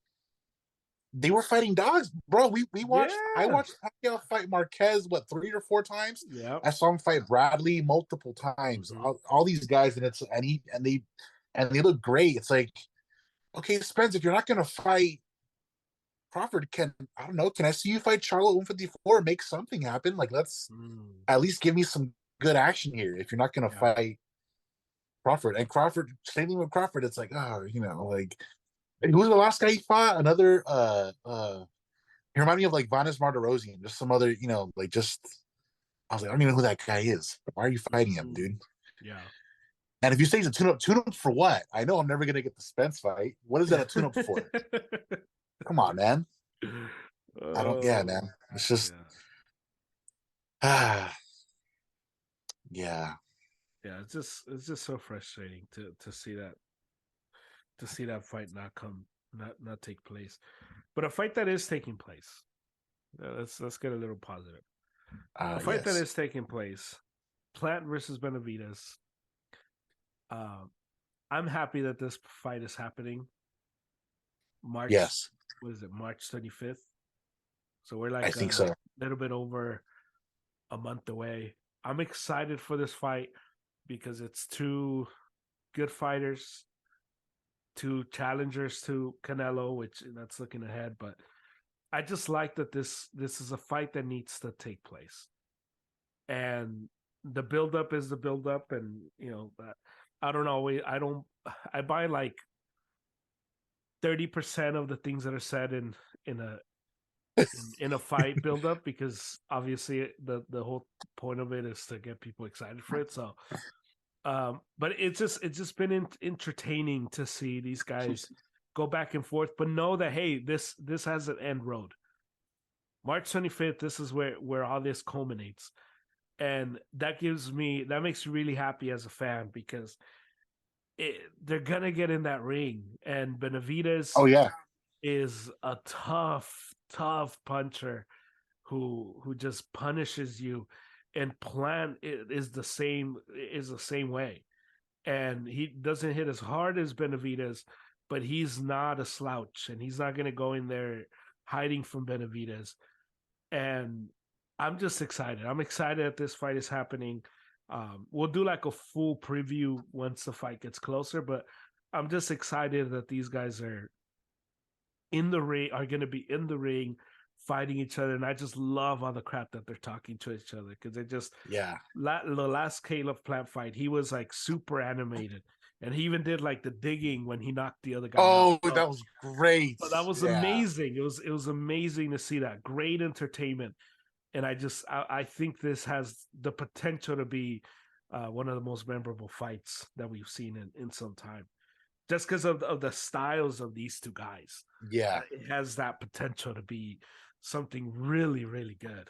they were fighting dogs, bro. We watched. I Yeah. watched Pacquiao fight Marquez what 3 or 4 times. Yep. I saw him fight Bradley multiple times. Mm-hmm. All these guys, and it's and they look great. It's like, okay, Spence, if you're not gonna fight Crawford, can I don't know? Can I see you fight Charlotte 154? Make something happen. Like, let's Mm. at least give me some good action here. If you're not gonna Yeah. fight Crawford, and Crawford, same thing with Crawford. It's like, oh, like who was the last guy he fought? Another he reminded me of like Vanes Martirosyan, just some other, like just I was like, I don't even know who that guy is. Why are you fighting him, Mm. dude? Yeah. And if you say he's a tune up for what? I know I'm never gonna get the Spence fight. What is that a tune up for? Come on, man. I don't. Yeah, Oh, man. It's just yeah. ah, yeah, Yeah, it's just so frustrating to see that fight not take place. But a fight that is taking place. Let's get a little positive. A fight that yes, is taking place. Plant versus Benavides. Um, I'm happy that this fight is happening. March, yes, what is it? March 25th. So we're I like think a so. little bit over a month away. I'm excited for this fight because it's two good fighters, two challengers to Canelo, which that's looking ahead. But I just like that this is a fight that needs to take place, and the buildup is the buildup, and I don't always I buy like 30% of the things that are said in a in a fight buildup, because obviously the whole point of it is to get people excited for it. So but it's just been entertaining to see these guys go back and forth, but know that, hey, this has an end road. March 25th, this is where all this culminates, and that makes me really happy as a fan, because they're gonna get in that ring, and Benavides Oh yeah, is a tough puncher who just punishes you, and Plant is the same way, and he doesn't hit as hard as Benavides, but he's not a slouch, and he's not going to go in there hiding from Benavides. And I'm just excited. I'm excited that this fight is happening. We'll do like a full preview once the fight gets closer, but I'm just excited that these guys are going to be in the ring fighting each other, and I just love all the crap that they're talking to each other, because they just yeah. the last Caleb Plant fight, he was like super animated, and he even did like the digging when he knocked the other guy out. Oh, that was great. But that was Yeah, amazing. It was amazing to see that. Great entertainment, and I think this has the potential to be one of the most memorable fights that we've seen in some time, just because of the styles of these two guys. yeah. It has that potential to be something really, really good.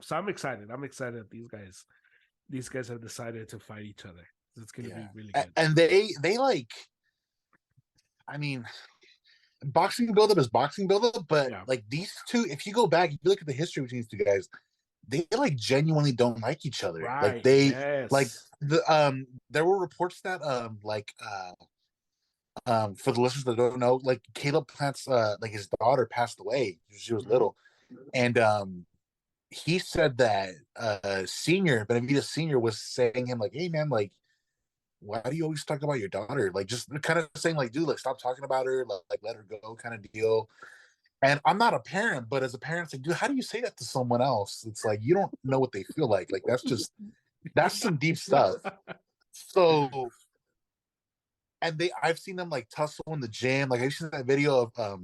So I'm excited. I'm excited that these guys these guys have decided to fight each other. It's going to be really Yeah. good. And they like, I mean, boxing buildup is boxing buildup, but Yeah. like these two, if you go back, if you look at the history between these two guys, they like genuinely don't like each other. Like Right. they like Yes. the there were reports that for the listeners that don't know, like Caleb Plant's like his daughter passed away. She was little. And he said that senior Benavidez Senior was saying him like, hey man, like why do you always talk about your daughter? Like just kind of saying like, dude, like stop talking about her, like let her go kind of deal. And I'm not a parent, but as a parent, it's like, dude, how do you say that to someone else? It's like you don't know what they feel like. Like that's some deep stuff. So and I've seen them like tussle in the gym. Like I've seen that video of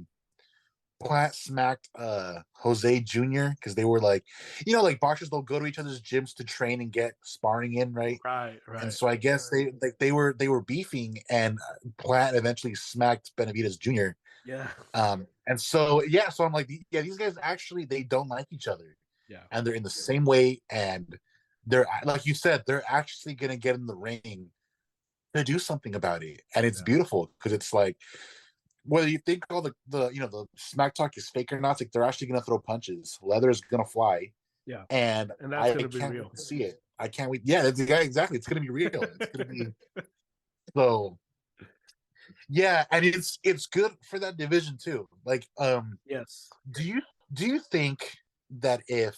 Plant smacked Jose Jr. because they were like, like boxers, they'll go to each other's gyms to train and get sparring in, right? Right. And Right. so I guess they were beefing, and Plant eventually smacked Benavidez Jr. Yeah. And so yeah, so I'm like, yeah, these guys actually they don't like each other, Yeah. and they're in the same way, and they're like you said, they're actually gonna get in the ring to do something about it, and it's Yeah. beautiful because it's like whether you think all the smack talk is fake or not, like they're actually gonna throw punches. Leather is gonna fly, Yeah. and And that's I going to be can't wait real. to see it. I can't wait. Yeah, that's yeah, exactly. It's gonna be real. It's gonna be so. Yeah, and it's good for that division too. Like, Yes. do you think that if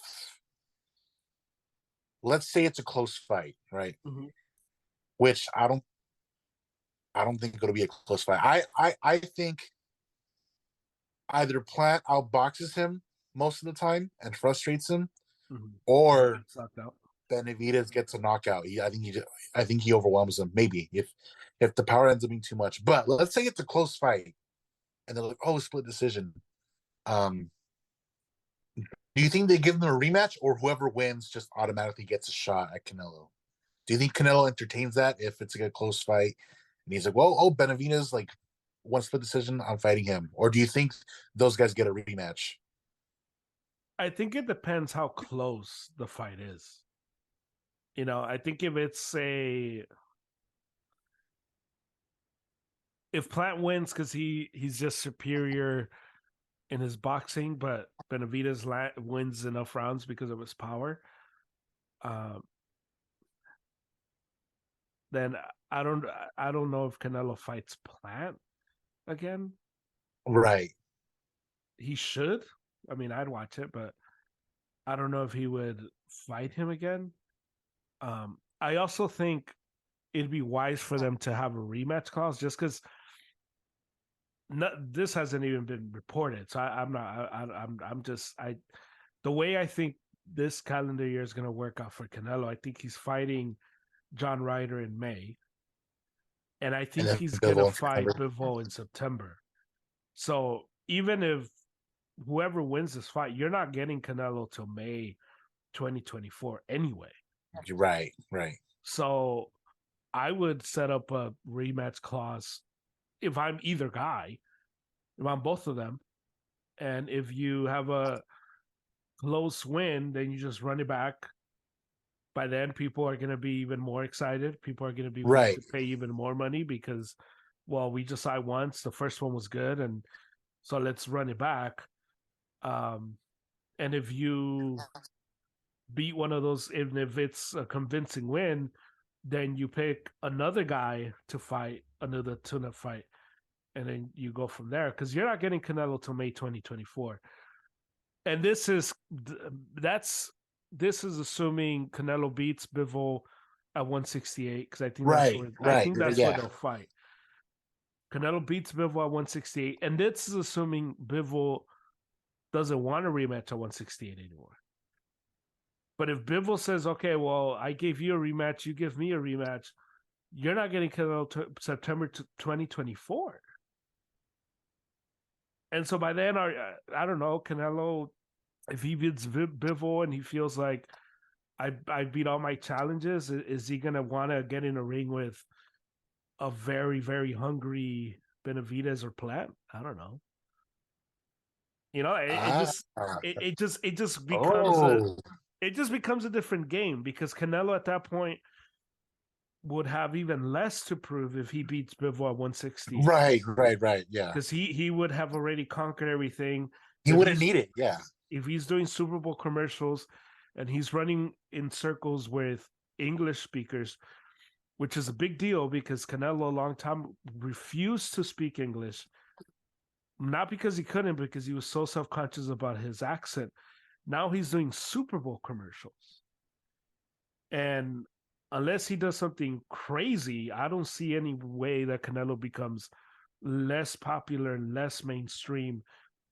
let's say it's a close fight, right? Mhm. Which I don't think it'll be a close fight. I think either Plant outboxes him most of the time and frustrates him, Mhm. or Sucked out. Benavidez gets a knockout. I think he overwhelms him. Maybe if the power ends up being too much. But let's say it's a close fight, and they're like, "Oh, split decision." Um, do you think they give them a rematch, or whoever wins just automatically gets a shot at Canelo? Do you think Canelo entertains that if it's like a close fight, and he's like, "Well, Benavidez like one split decision, I'm fighting him," or do you think those guys get a rematch? I think it depends how close the fight is. I think if Plant wins because he's just superior in his boxing, but Benavidez wins enough rounds because of his power, um, then I don't know if Canelo fights Plant again. Right. He should. I mean, I'd watch it, but I don't know if he would fight him again. I also think it'd be wise for them to have a rematch clause, just because this hasn't even been reported. So I'm not. I'm just. The way I think this calendar year is going to work out for Canelo, I think he's fighting John Ryder in May, and I And think then he's going to Bivol in fight September. Bivol in September. So even if whoever wins this fight, you're not getting Canelo till May 2024 anyway. Right. Right. So I would set up a rematch clause if I'm either guy, if I'm both of them, and if you have a close win, then you just run it back. By then, people are going to be even more excited. People are going to be willing Right. to pay even more money because, well, we just saw once. The first one was good, and so let's run it back. Um, and if you beat one of those, even if it's a convincing win, then you pick another guy to fight another tune-up fight, and then you go from there because you're not getting Canelo till May 2024. And this is assuming Canelo beats Bivol at 168 because Right. I Right. think that's where Yeah. they'll fight. Canelo beats Bivol at 168, and this is assuming Bivol doesn't want a rematch at 168 anymore. But if Bivol says, "Okay, well, I gave you a rematch, you give me a rematch," you're not getting Canelo September 2024. And so by then, I don't know, Canelo, if he beats Bivol and he feels like I beat all my challenges, is he gonna want to get in a ring with a very very hungry Benavidez or Plant? I don't know. It Ah. just it just becomes a Oh. it just becomes a different game because Canelo at that point would have even less to prove if he beats Bivol at 160. Right. Yeah. Because he would have already conquered everything. He So wouldn't need it. Yeah. If he's doing Super Bowl commercials and he's running in circles with English speakers, which is a big deal because Canelo a long time refused to speak English. Not because he couldn't, because he was so self-conscious about his accent. Now he's doing Super Bowl commercials. And unless he does something crazy, I don't see any way that Canelo becomes less popular and less mainstream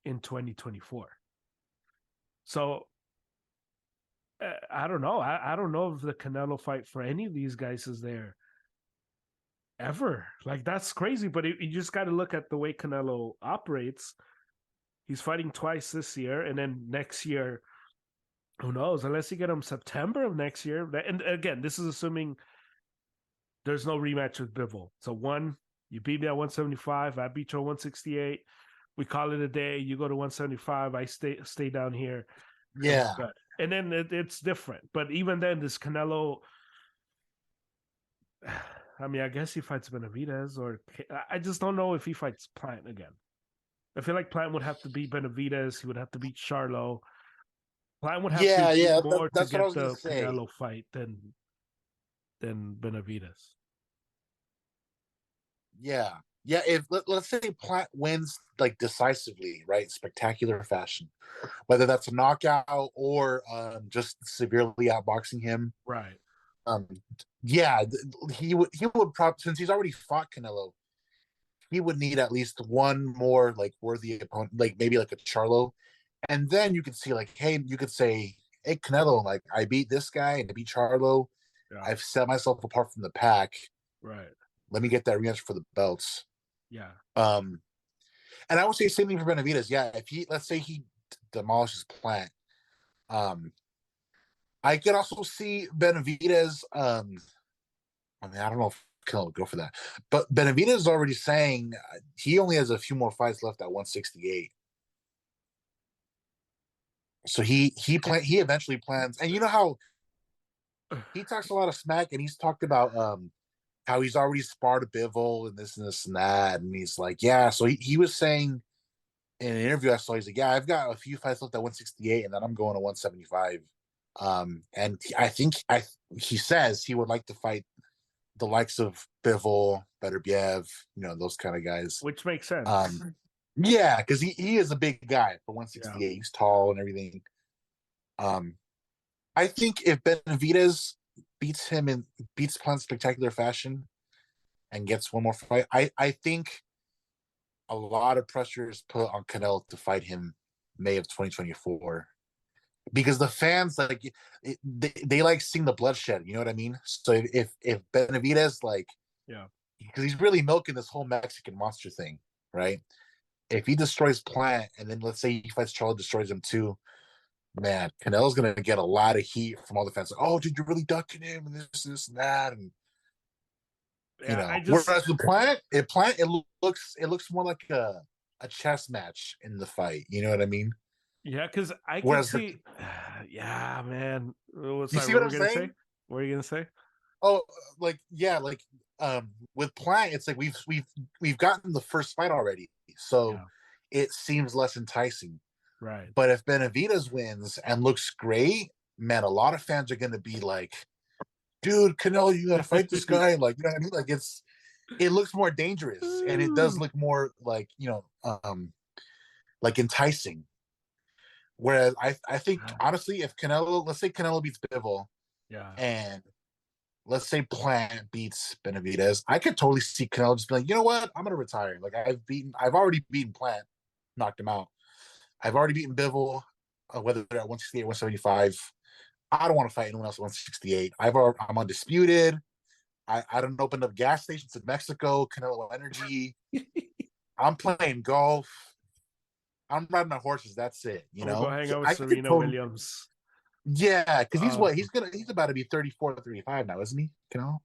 in 2024. So I don't know. I don't know if the Canelo fight for any of these guys is there ever. Like, that's crazy. But you just got to look at the way Canelo operates. He's fighting twice this year, and then next year, who knows? Unless you get him September of next year. And again, this is assuming there's no rematch with Bivol. So one, you beat me at 175. I beat you at 168. We call it a day. You go to 175. I stay down here. Yeah. And then it's different. But even then, this Canelo, I mean, I guess he fights Benavidez, or I just don't know if he fights Plant again. I feel like Plant would have to beat Benavidez. He would have to beat Charlo. Plant would have to do more to get the Canelo fight than Benavidez. Yeah. If let's say Plant wins like decisively, right, spectacular fashion, whether that's a knockout or just severely outboxing him, right? Yeah, he would probably, since he's already fought Canelo, he would need at least one more like worthy opponent, like maybe like a Charlo, and then you could see like, hey, you could say, hey, Canelo, like I beat this guy and I beat Charlo, I've set myself apart from the pack, right? Let me get that rematch for the belts. Yeah. And I would say same thing for Benavidez. Yeah, if he, let's say he demolishes Plant, I could also see Benavidez. I mean, I don't know if Canelo would go for that, but Benavidez is already saying he only has a few more fights left at 168. So he eventually plans, and you know how he talks a lot of smack, and he's talked about how he's already sparred a Bivol and this and that, and he's like, yeah. So he was saying in an interview I saw, he's like, yeah, I've got a few fights left at 168, and then I'm going to 175. And I think he says he would like to fight the likes of Bivol, Beterbiev, you know, those kind of guys. Which makes sense. Yeah, because he is a big guy for 168. Yeah. He's tall and everything. I think if Benavidez beats Plant spectacular fashion and gets one more fight, I think a lot of pressure is put on Canelo to fight him May of 2024. Because the fans like they like seeing the bloodshed, you know what I mean? So if Benavidez, like, yeah, because he's really milking this whole Mexican monster thing, right? If he destroys Plant and then let's say he fights Charlo, destroys him too, man, Canelo's gonna get a lot of heat from all the fans. Like, oh, dude, you're really ducking him and this and that, and you know. Whereas with Plant, it looks more like a chess match in the fight. You know what I mean? Yeah, because I can see. Yeah, man. You see what I'm saying? Say? What are you gonna say? Oh, like yeah, like with Plant, it's like we've gotten the first fight already, so it seems less enticing. Right. But if Benavidez wins and looks great, man, a lot of fans are gonna be like, "Dude, Canelo, you gotta fight this guy!" Like, you know what I mean? Like it looks more dangerous, and it does look more like, you know, like enticing. Whereas I think honestly, if Canelo, let's say Canelo beats Bivol, and let's say Plant beats Benavidez, I could totally see Canelo just be like, you know what, I'm gonna retire. Like I've already beaten Plant, knocked him out. I've already beaten Bivol, whether they're at 168, 175. I don't want to fight anyone else at 168. I'm undisputed. I don't open up gas stations in Mexico, Canelo Energy. I'm playing golf. I'm riding my horses. That's it. You know, go hang out with Serena Williams. Yeah, because he's about to be 34 to 35 now, isn't he? You know?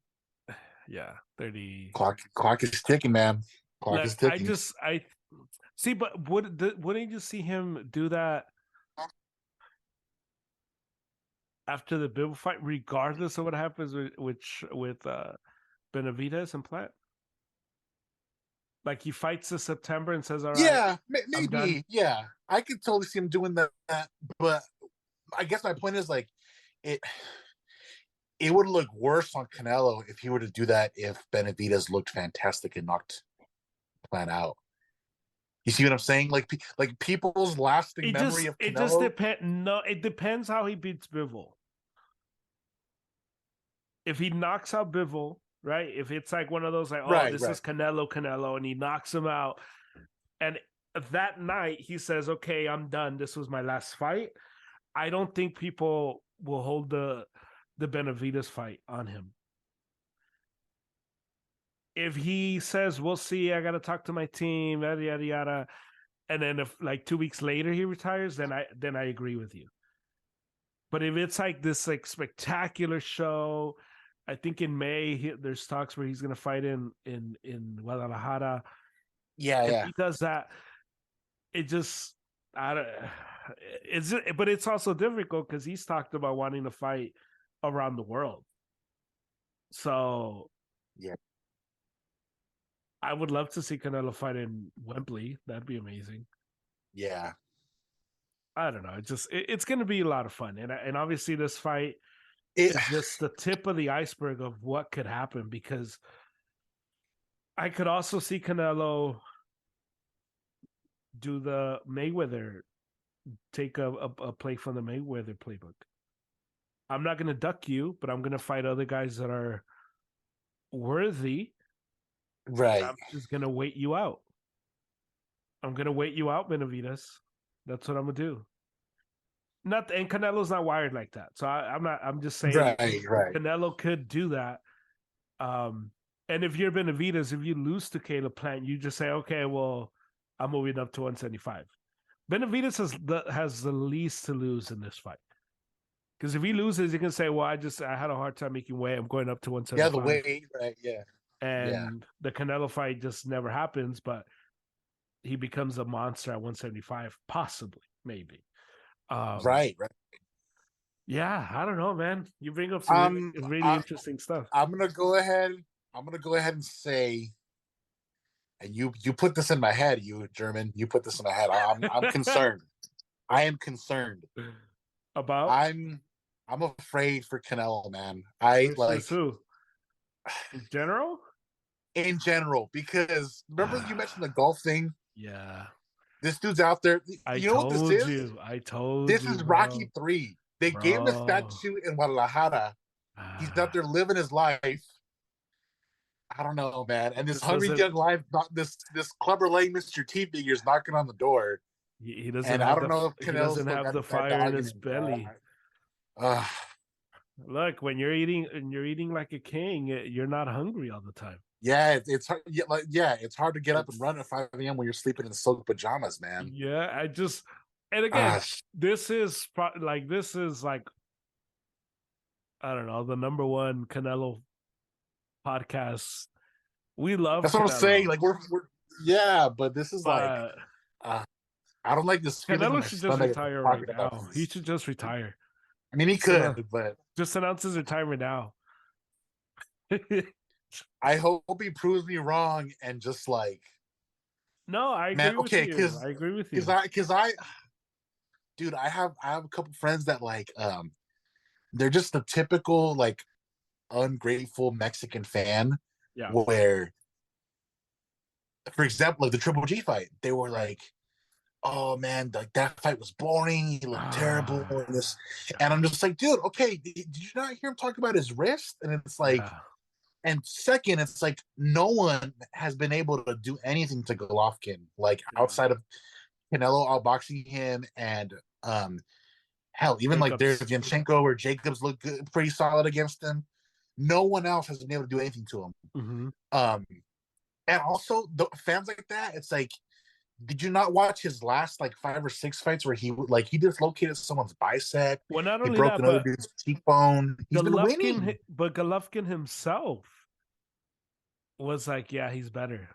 Yeah, 30. Clock is ticking, man. Clock is ticking. I see, but wouldn't you see him do that? after the Bivol fight, regardless of what happens with Benavidez and Plant? Like he fights this September and says, "All right, Yeah, I'm done." maybe. Yeah, I could totally see him doing that. But I guess my point is like it. It would look worse on Canelo if he were to do that if Benavidez looked fantastic and knocked Plant out. You see what I'm saying? Like people's lasting memory of It just Canelo. depends. No, it depends how he beats Bivol. If he knocks out Bivol, right? If it's like one of those like, oh, Right, this right. is Canelo, and he knocks him out, and that night he says, "Okay, I'm done. This was my last fight." I don't think people will hold the Benavidez fight on him. If he says, "We'll see. I got to talk to my team," yada yada yada, and then if like 2 weeks later he retires, then I agree with you. But if it's like this like spectacular show, I think in May there's talks where he's going to fight in Guadalajara. Yeah, If yeah, he does that, it just I don't. But it's also difficult because he's talked about wanting to fight around the world. So yeah. I would love to see Canelo fight in Wembley. That'd be amazing. Yeah. I don't know. It's going to be a lot of fun, and obviously this fight It, is just the tip of the iceberg of what could happen because I could also see Canelo do the Mayweather, take a play from the Mayweather playbook. I'm not going to duck you, but I'm going to fight other guys that are worthy. right. I'm just going to wait you out. I'm going to wait you out, Benavides. That's what I'm going to do. Not and Canelo's not wired like that. So I'm not. I'm just saying Right, right. Canelo could do that. And if you're Benavides, if you lose to Caleb Plant, you just say, okay, well, I'm moving up to 175. Benavides has the least to lose in this fight. Because if he loses, he can say, well, I had a hard time making weight. I'm going up to Yeah, the 175. weight, right? Yeah, yeah. And the Canelo fight just never happens, but he becomes a monster at 175, possibly, maybe. Right, right. Yeah, I don't know, man. You bring up some really, Um, really I, interesting stuff. I'm gonna go ahead. I'm gonna go ahead and say, and you put this in my head, you German. You put this in my head. I'm concerned. I am concerned. About I'm I'm afraid for Canelo, man. I versus like who? In general? in general because remember you mentioned the golf thing. Yeah. This dude's out there. I You know what this told is? you. I told This you, is bro. Rocky 3. They gave him a Bro. statue in Guadalajara. He's out there living his life. I don't know, man. And this Just hungry doesn't young life, not this Clubber Lang Mr. T figure is knocking on the door. he doesn't And I have don't know if he Canelo's doesn't still have got the that fire in dog in his him, bro. belly. Uh, Look, when you're eating like a king, you're not hungry all the time. yeah, it's hard. Yeah, it's hard to get up and It's run at 5 a.m. when you're sleeping in silk pajamas, man. yeah, and again, Uh, this is like I don't know, the number one Canelo podcast. We love that's what I'm saying. Canelo, Like we're yeah, but this is like but uh, I don't like this feeling in Canelo my should just stomach retire right talking about now. He this. should just retire. I mean, he Just, could, but just announce his retirement now. I hope he proves me wrong and just like, No, I man, agree with okay, you. I agree with you. because I, dude, I have a couple friends that like, they're just the typical like ungrateful Mexican fan Yeah, where, for example, like the Triple G fight, they were right. like, oh man, like that fight was boring. He looked terrible. And this, Yeah, and I'm just like, dude, okay, did you not hear him talk about his wrist? And it's like, yeah, and second, it's like no one has been able to do anything to Golovkin, like yeah. outside of Canelo outboxing him and hell, even like there's Jacobs. Yanchenko or Jacobs look good, pretty solid against him. No one else has been able to do anything to him. Mm-hmm. Um, and also the fans like that, it's like, did you not watch his last like 5 or 6 fights where he dislocated someone's bicep? Well, not He only broke that, another but dude's cheekbone. He's been winning. Golovkin himself was like, yeah, he's better.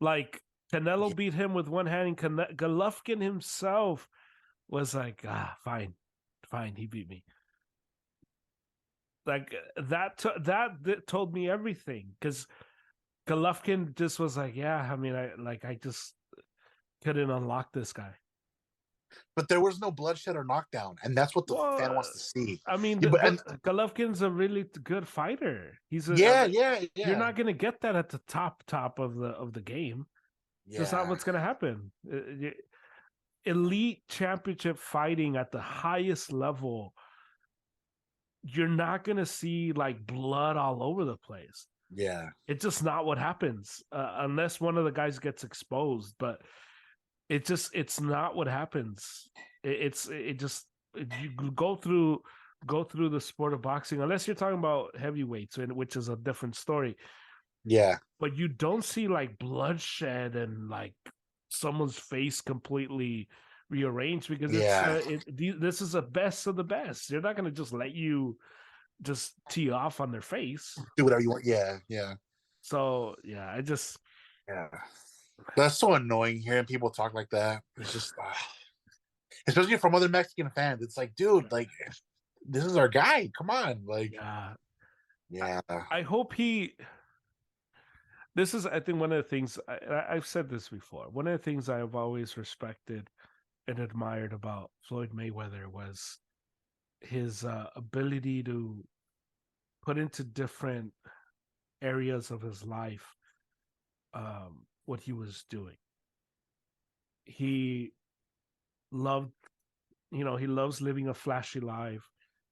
Like Canelo beat him with one hand, and Golovkin himself was like, fine, he beat me. Like that told me everything because Golovkin just was like, yeah, I mean, I just couldn't unlock this guy. But there was no bloodshed or knockdown, and that's what the Well, fan wants to see. I mean, Yeah, but and Golovkin's a really good fighter. yeah, You're yeah. not gonna get that at the top of the game. That's not Yeah, what's gonna happen. Elite championship fighting at the highest level, you're not gonna see like blood all over the place. yeah, It's just not what happens unless one of the guys gets exposed. But it's not what happens. It just you go through the sport of boxing unless you're talking about heavyweights, which is a different story. yeah, But you don't see like bloodshed and like someone's face completely rearranged because yeah. this is the best of the best. They're not going to just let you just tee off on their face. Do whatever you want. Yeah, yeah, So yeah, I just yeah. That's so annoying hearing people talk like that. It's just, especially from other Mexican fans. It's like, dude, like this is our guy. Come on, like, yeah. yeah, I hope he. This is, I think, one of the things I've said this before. One of the things I've always respected and admired about Floyd Mayweather was his ability to put into different areas of his life what he was doing. He loved, he loves living a flashy life.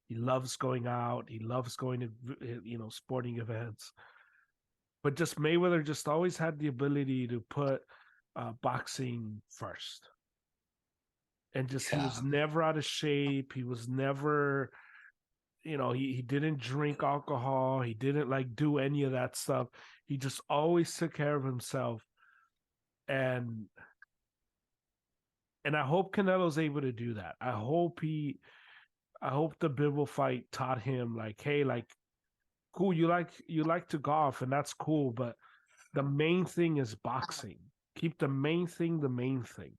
He loves going out. He loves going to, sporting events. But just Mayweather just always had the ability to put boxing first. And just he was yeah, never out of shape. He was never, he didn't drink alcohol. He didn't like do any of that stuff. He just always took care of himself. And I hope Canelo's able to do that. I hope the Bivol fight taught him like, hey, like, cool, you like to golf and that's cool, but the main thing is boxing. Keep the main thing,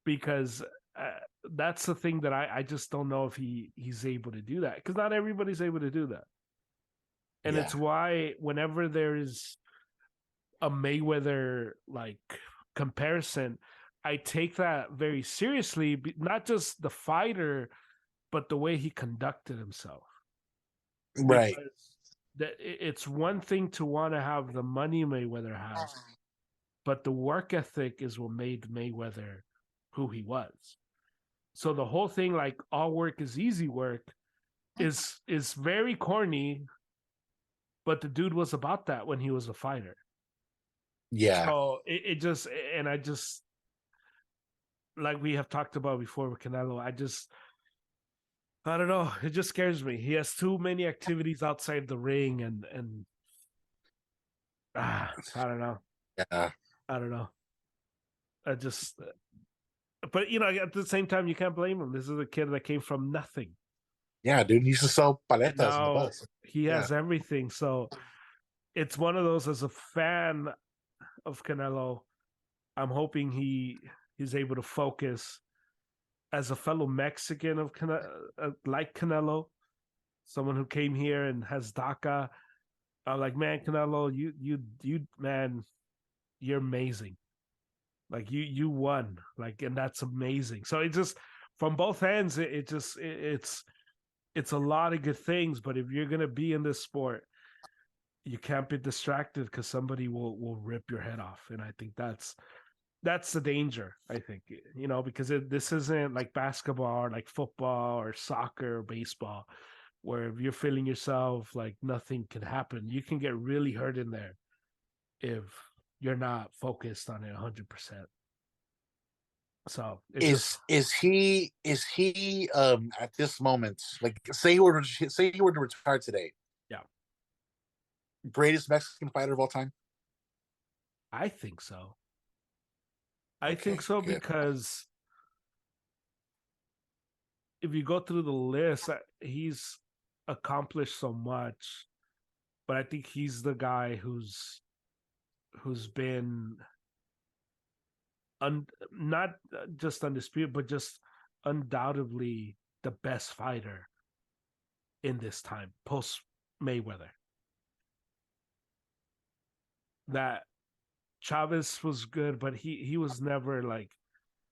because uh, that's the thing that I just don't know if he's able to do that because not everybody's able to do that, and yeah, it's why whenever there's a Mayweather like comparison, I take that very seriously, not just the fighter, but the way he conducted himself. right. Because it's one thing to want to have the money Mayweather has, but the work ethic is what made Mayweather who he was. So the whole thing, like all work is easy work, is very corny, but the dude was about that when he was a fighter. Yeah, So it just, and I just, like we have talked about before with Canelo, I don't know, it just scares me. He has too many activities outside the ring, and I don't know, yeah, I don't know. I just, but at the same time, you can't blame him. This is a kid that came from nothing, yeah. Dude, he used to sell and paletas on the now bus. he Yeah, has everything. So it's one of those, as a fan of Canelo, I'm hoping he's able to focus as a fellow Mexican of like Canelo, someone who came here and has DACA. I'm like, man, Canelo, you man, you're amazing. Like you won, like, and that's amazing. So it just, from both ends, it's a lot of good things. But if you're gonna be in this sport, you can't be distracted because somebody will rip your head off, and I think that's the danger. I think, because this isn't like basketball or like football or soccer or baseball, where if you're feeling yourself like nothing can happen, you can get really hurt in there if you're not focused on it 100%. So it just, is he at this moment, like say he were to retire today, yeah, greatest Mexican fighter of all time? I think so. I think Okay, so good. because if you go through the list, he's accomplished so much, but I think he's the guy who's been not just undisputed, but just undoubtedly the best fighter in this time post Mayweather. That Chavez was good, but he was never like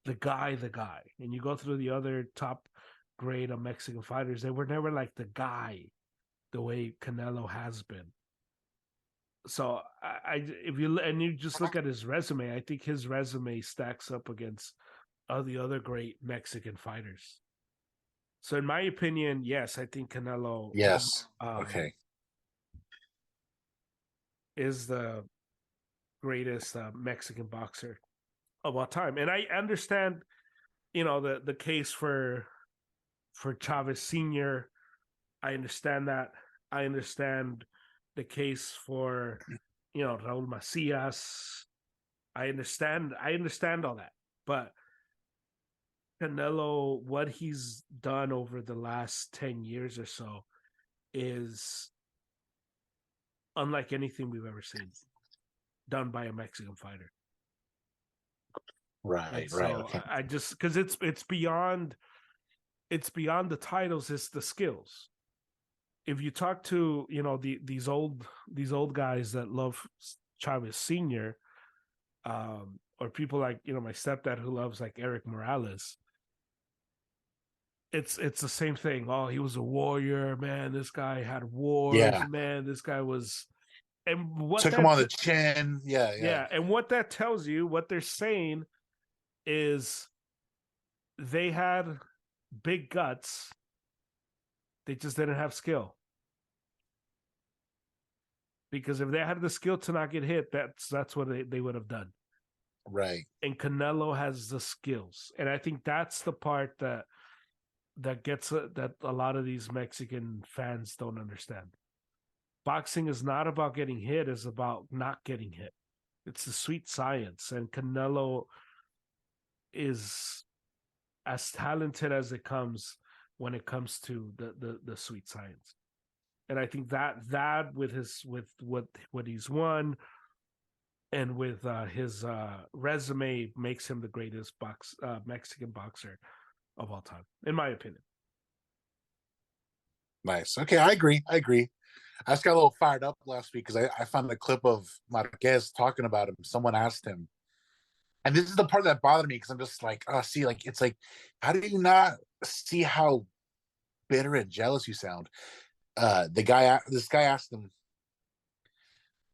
the guy. And you go through the other top grade of Mexican fighters, they were never like the guy the way Canelo has been. So if you just look at his resume, I think his resume stacks up against all the other great Mexican fighters. So in my opinion, yes, I think Canelo Yes. Okay. is the greatest Mexican boxer of all time. And I understand, the case for Chavez Senior. I understand that. I understand the case for Raul Macias. I understand all that. But Canelo, what he's done over the last 10 years or so is unlike anything we've ever seen done by a Mexican fighter. Right, And right. so Okay. I just because it's beyond the titles, it's the skills. If you talk to these old guys that love Chavez Senior, or people like my stepdad who loves like Eric Morales, it's the same thing. Oh, he was a warrior, man. This guy had wars, Yeah. man. This guy was, and what Took him that on the chin. Yeah, yeah. yeah, and what that tells you, what they're saying is they had big guts, they just didn't have skill. Because if they had the skill to not get hit, that's what they would have done. Right. And Canelo has the skills, and I think that's the part that gets that a lot of these Mexican fans don't understand. Boxing is not about getting hit; it's about not getting hit. It's the sweet science, and Canelo is as talented as it comes when it comes to the sweet science. And I think that with what he's won and with his resume makes him the greatest Mexican boxer of all time, in my opinion. Nice. Okay, I agree. I just got a little fired up last week because I found a clip of Marquez talking about him. Someone asked him, and this is the part that bothered me because I'm just like, oh, see, like it's like, how do you not see how bitter and jealous you sound? This guy asked him,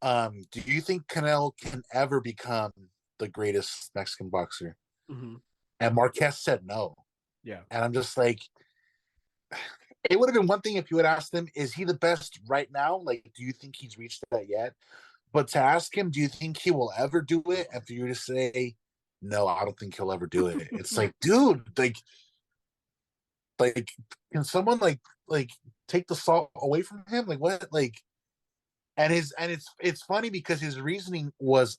do you think Canelo can ever become the greatest Mexican boxer? Mm-hmm. And Marquez said no. Yeah. And I'm just like, it would have been one thing if you had asked him, is he the best right now? Like, do you think he's reached that yet? But to ask him, do you think he will ever do it? And for you to say, no, I don't think he'll ever do it. It's like, dude, like, can someone like take the salt away from him? Like, what? Like, and it's funny because his reasoning was,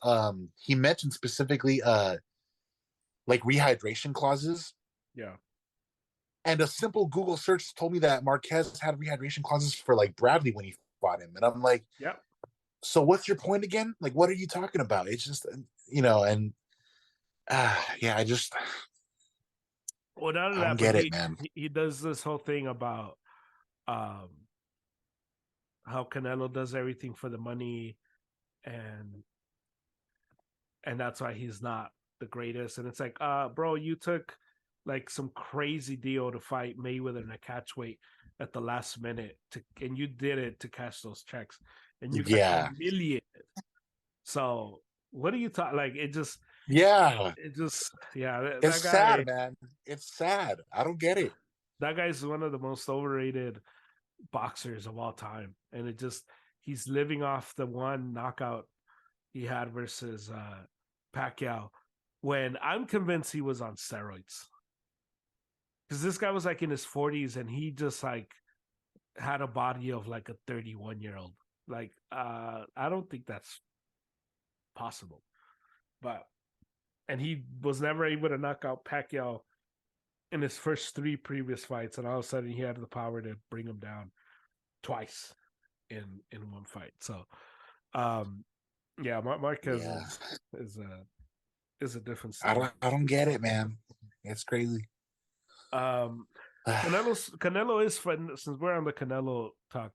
he mentioned specifically, like rehydration clauses. Yeah. And a simple Google search told me that Marquez had rehydration clauses for like Bradley when he fought him, and I'm like, yeah. So what's your point again? Like, what are you talking about? It's just, and yeah, I just, Well, none of I don't that, but get it, man. he does this whole thing about um how Canelo does everything for the money, and that's why he's not the greatest. And it's like, bro, you took like some crazy deal to fight Mayweather in a catch weight at the last minute, and you did it to cash those checks, and you got Yeah, humiliated. So what are you talking? Like yeah, yeah. it's That guy, sad, man. It's sad. I don't get it. that guy's one of the most overrated boxers of all time, and he's living off the one knockout he had versus Pacquiao, when I'm convinced he was on steroids, because this guy was like in his 40s and he just like had a body of like a 31-year-old. Like, I don't think that's possible. But and he was never able to knock out Pacquiao in his first three previous fights, and all of a sudden he had the power to bring him down twice in one fight. So, yeah, Marquez Yeah, is a different story. I don't get it, man. It's crazy. Um, Canelo is fighting, since we're on the Canelo talk.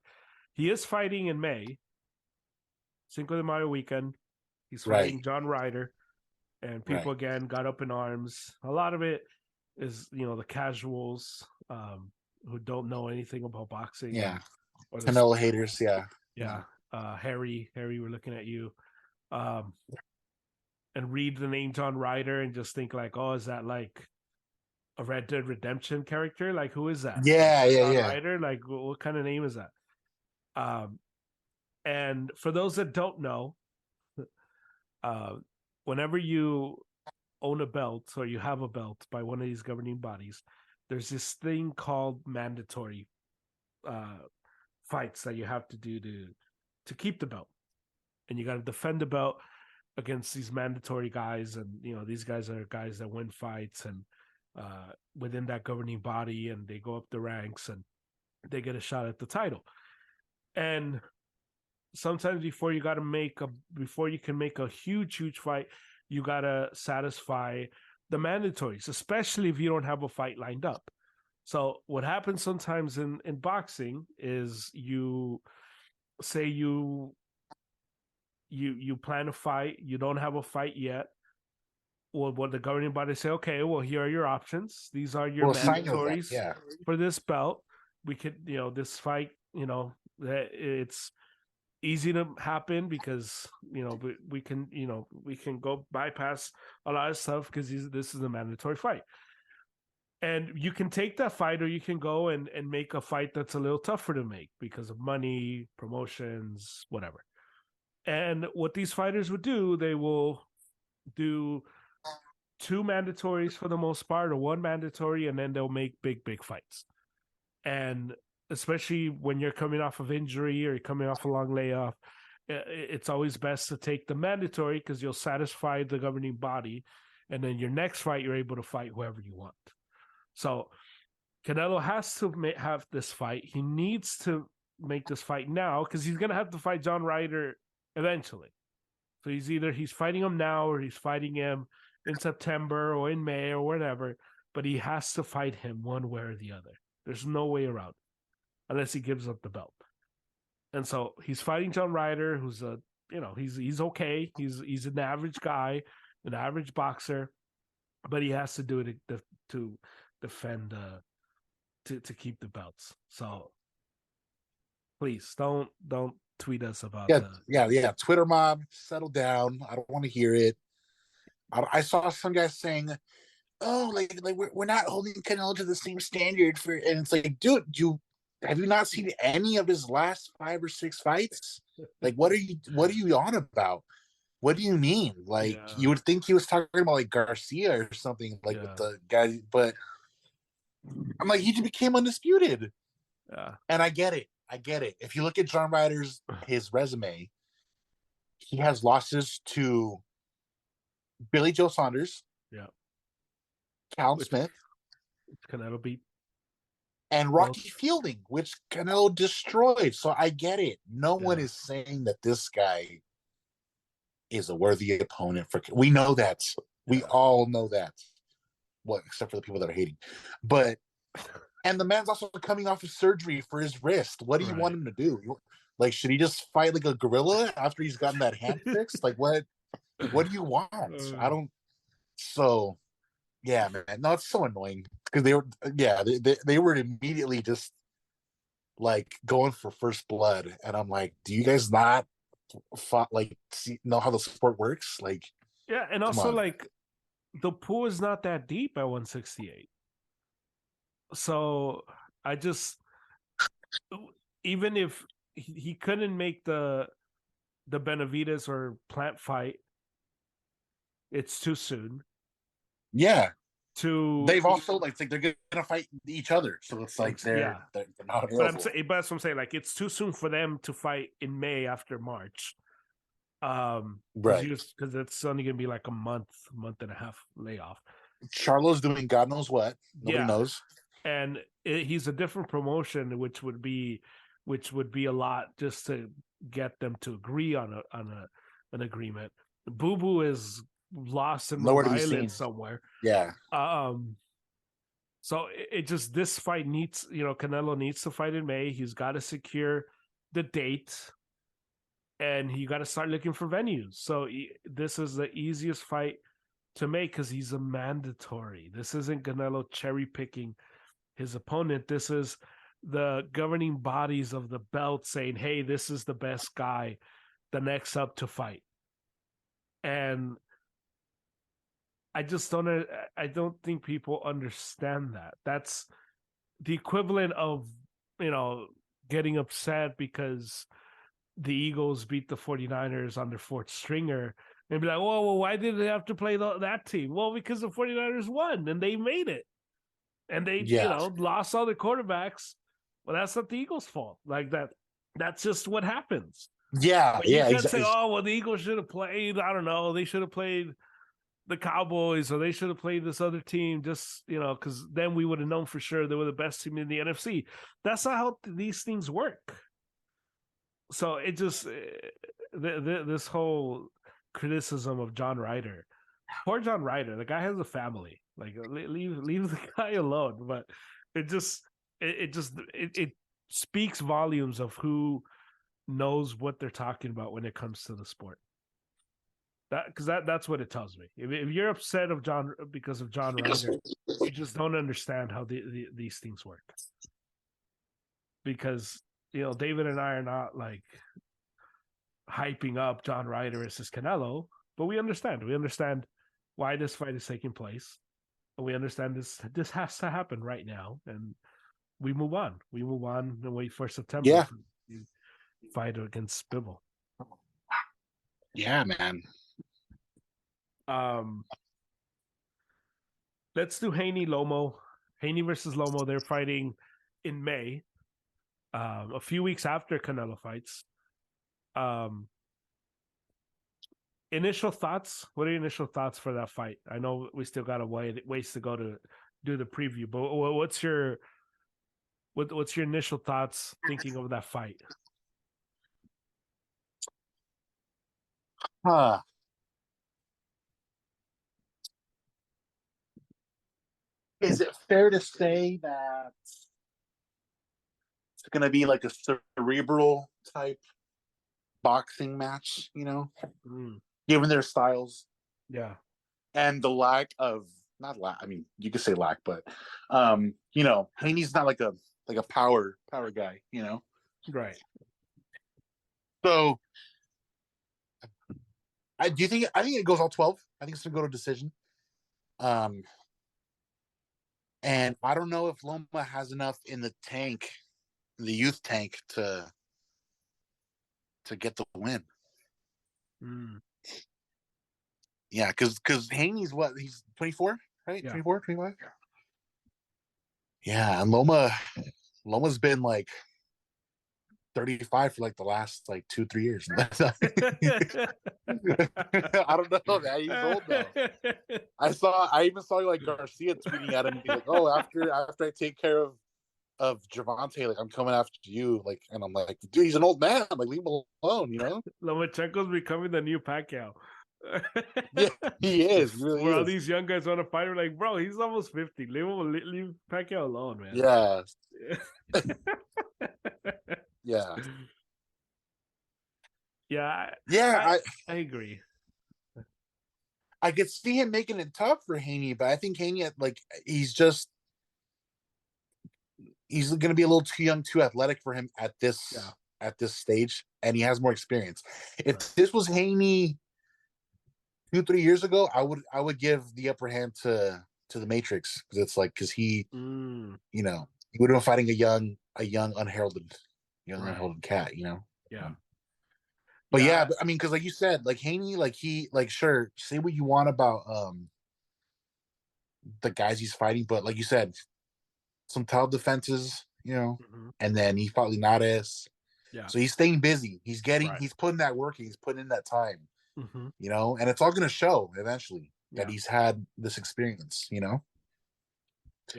He is fighting in May, Cinco de Mayo weekend. He's Right. fighting John Ryder, and people Right. again got up in arms. A lot of it is the casuals who don't know anything about boxing. Yeah. Or the Canelo haters. Yeah. yeah. Harry, we're looking at you. Um, and read the name John Ryder and just think like, oh, is that like a Red Dead Redemption character? Like, who is that? Yeah. Yeah. John Yeah. Ryder? Like, what kind of name is that? Um, and for those that don't know, uh, whenever you own a belt or you have a belt by one of these governing bodies, there's this thing called mandatory uh, fights that you have to do to keep the belt, and you got to defend the belt against these mandatory guys, and these guys are guys that win fights and within that governing body, and they go up the ranks and they get a shot at the title. And sometimes before you can make a huge fight, you gotta satisfy the mandatories, especially if you don't have a fight lined up. So what happens sometimes in boxing is you say you plan a fight, you don't have a fight yet. Well, what the governing body say, okay, well, here are your options. These are your mandatories for this belt. We could, this fight, it's easy to happen because we can go bypass a lot of stuff because this is a mandatory fight, and you can take that fight or you can go and make a fight that's a little tougher to make because of money, promotions, whatever. And what these fighters would do, they will do 2 mandatories for the most part, or 1 mandatory, and then they'll make big fights. And especially when you're coming off of injury or you're coming off a long layoff, it's always best to take the mandatory because you'll satisfy the governing body, and then your next fight you're able to fight whoever you want. So Canelo has to have this fight. He needs to make this fight now because he's going to have to fight John Ryder eventually. So he's fighting him now or he's fighting him in September or in May or whatever, but he has to fight him one way or the other. There's no way around it unless he gives up the belt. And so he's fighting John Ryder, who's he's okay. He's an average guy, an average boxer, but he has to do it to defend to keep the belts. So please don't tweet us about yeah. Twitter mob, settle down. I don't want to hear it. I saw some guys saying, "Oh, like we're not holding Canelo to the same standard for," and it's like, dude, have you not seen any of his last 5 or 6 fights? Like, what are you on about? What do you mean? Like, you would think he was talking about like Garcia or something, like with the guy, but I'm like, he just became undisputed. Yeah, and I get it. If you look at John Ryder's his resume, he has losses to Billy Joe Saunders, Callum Smith, Canelo beat, and Rocky Fielding, which Canelo destroyed. So I get it. No one is saying that this guy is a worthy opponent for. We know that. We all know that. Well, except for the people that are hating. But and the man's also coming off of surgery for his wrist. What do you want him to do? Like, should he just fight like a gorilla after he's gotten that hand fixed? Like, what do you want? I don't. So, yeah, man. No, it's so annoying because they were immediately just like going for first blood, and I'm like, do you guys not know how the sport works? Like, yeah, and also like the pool is not that deep at 168. So I just, even if he couldn't make the Benavidez or Plant fight, it's too soon. Yeah. They've also like they're gonna fight each other, so it's like they're not available. But that's what I'm saying. Like, it's too soon for them to fight in May after March. Right, because it's only gonna be like a month and a half layoff. Charlo's doing God knows what. Nobody knows. And he's a different promotion, which would be a lot just to get them to agree on an agreement. Boo Boo is lost in Rhode Island somewhere. Yeah. So it just, this fight needs, Canelo needs to fight in May. He's got to secure the date, and he got to start looking for venues. So this is the easiest fight to make because he's a mandatory. This isn't Canelo cherry picking his opponent. This is the governing bodies of the belt saying, hey, this is the best guy, the next up to fight. And I don't think people understand that. That's the equivalent of, getting upset because the Eagles beat the 49ers on their fourth stringer and be like, well, why did they have to play that team? Well, because the 49ers won and they made it. And they, lost all the quarterbacks. Well, that's not the Eagles' fault. Like that. That's just what happens. Yeah, but you can't say, oh, well, the Eagles should have played, I don't know, they should have played the Cowboys, or they should have played this other team, just, because then we would have known for sure they were the best team in the NFC. That's not how these things work. So it just, this whole criticism of John Ryder, poor John Ryder, the guy has a family. Like, leave the guy alone. But it speaks volumes of who knows what they're talking about when it comes to the sport. That's what it tells me. If you're upset because of John Ryder, you just don't understand how these things work. Because David and I are not like hyping up John Ryder versus Canelo, but we understand. We understand why this fight is taking place. And we understand this has to happen right now, and we move on. We move on and wait for September. Yeah. For the fight against Bivol. Yeah, man. Let's do Haney Lomo. Haney versus Lomo. They're fighting in May, a few weeks after Canelo fights. Initial thoughts. What are your initial thoughts for that fight? I know we still got a ways to go to do the preview, but what's your initial thoughts thinking of that fight? Is it fair to say that it's going to be like a cerebral type boxing match, given their styles? Yeah. And the lack of, not lack, I mean, you could say lack, but, Haney's not like a power guy, Right. So I think it goes all 12. I think it's going to go to decision. And I don't know if Loma has enough in the tank, the youth tank, to get the win. Yeah, because Haney's what? He's 24, right? Yeah. 24, 25? Yeah, and Loma's been like 35 for like the last like 2-3 years. I don't know, man. He's old now. I even saw like Garcia tweeting at him. He's like, "Oh, after I take care of Gervonta, like I'm coming after you." Like, and I'm like, "Dude, he's an old man. Like, leave him alone." Lomachenko's becoming the new Pacquiao. Yeah, he is. Really, where all these young guys want to fight, we're like, bro, he's almost 50. Leave Pacquiao alone, man. Yeah. Yeah. Yeah. I agree. I could see him making it tough for Haney, but I think Haney, like, he's going to be a little too young, too athletic for him at this stage, and he has more experience. If this was Haney 2-3 years ago, I would give the upper hand to the Matrix, because it's like, because he, he would have been fighting a young unheralded cat, Yeah. But yeah, I mean, because like you said, like Haney, like sure, say what you want about the guys he's fighting, but like you said, some title defenses, and then he fought Linares. Yeah. So he's staying busy. He's putting that work. He's putting in that time. And it's all going to show eventually that he's had this experience. Yeah,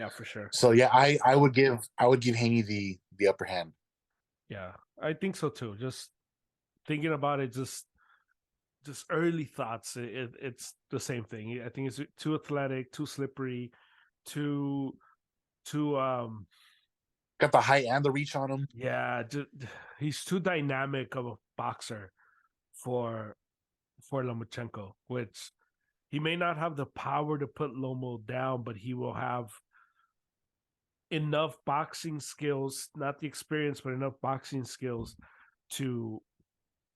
for sure. So yeah, I would give Haney the upper hand. Yeah, I think so too. Just thinking about it, just early thoughts. It's the same thing. I think it's too athletic, too slippery, too too Got the height and the reach on him. yeah, he's too dynamic of a boxer for Lomachenko, which he may not have the power to put Lomo down, but he will have enough boxing skills, not the experience, but enough boxing skills to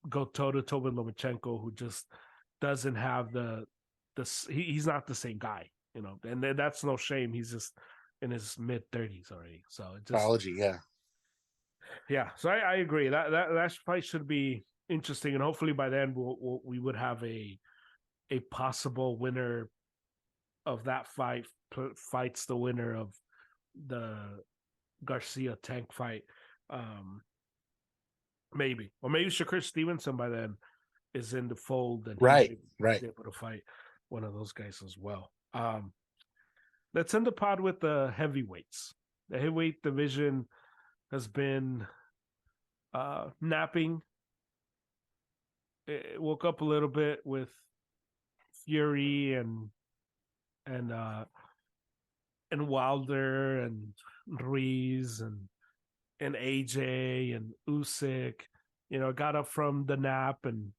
go toe to toe with Lomachenko, who just doesn't have he's not the same guy, and that's no shame. He's just in his mid-30s already. So it just Biology, yeah. Yeah, so I agree that fight should be interesting, and hopefully by then we would have a possible winner of that fight fights the winner of the Garcia Tank fight. Maybe, or maybe Shakur Stevenson by then is in the fold and right, he's able to fight one of those guys as well. Let's end the pod with the heavyweights. The heavyweight division has been napping. It woke up a little bit with Fury and Wilder and Ruiz and AJ and Usyk. Got up from the nap and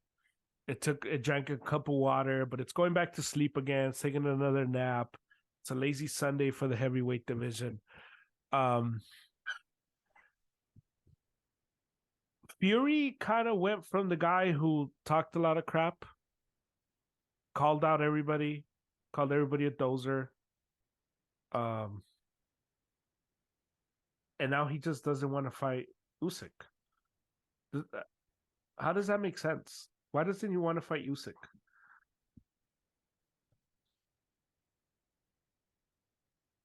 it drank a cup of water, but it's going back to sleep again. It's taking another nap. It's a lazy Sunday for the heavyweight division. Fury kind of went from the guy who talked a lot of crap, called everybody a dozer. And now he just doesn't want to fight Usyk. How does that make sense? Why doesn't he want to fight Usyk?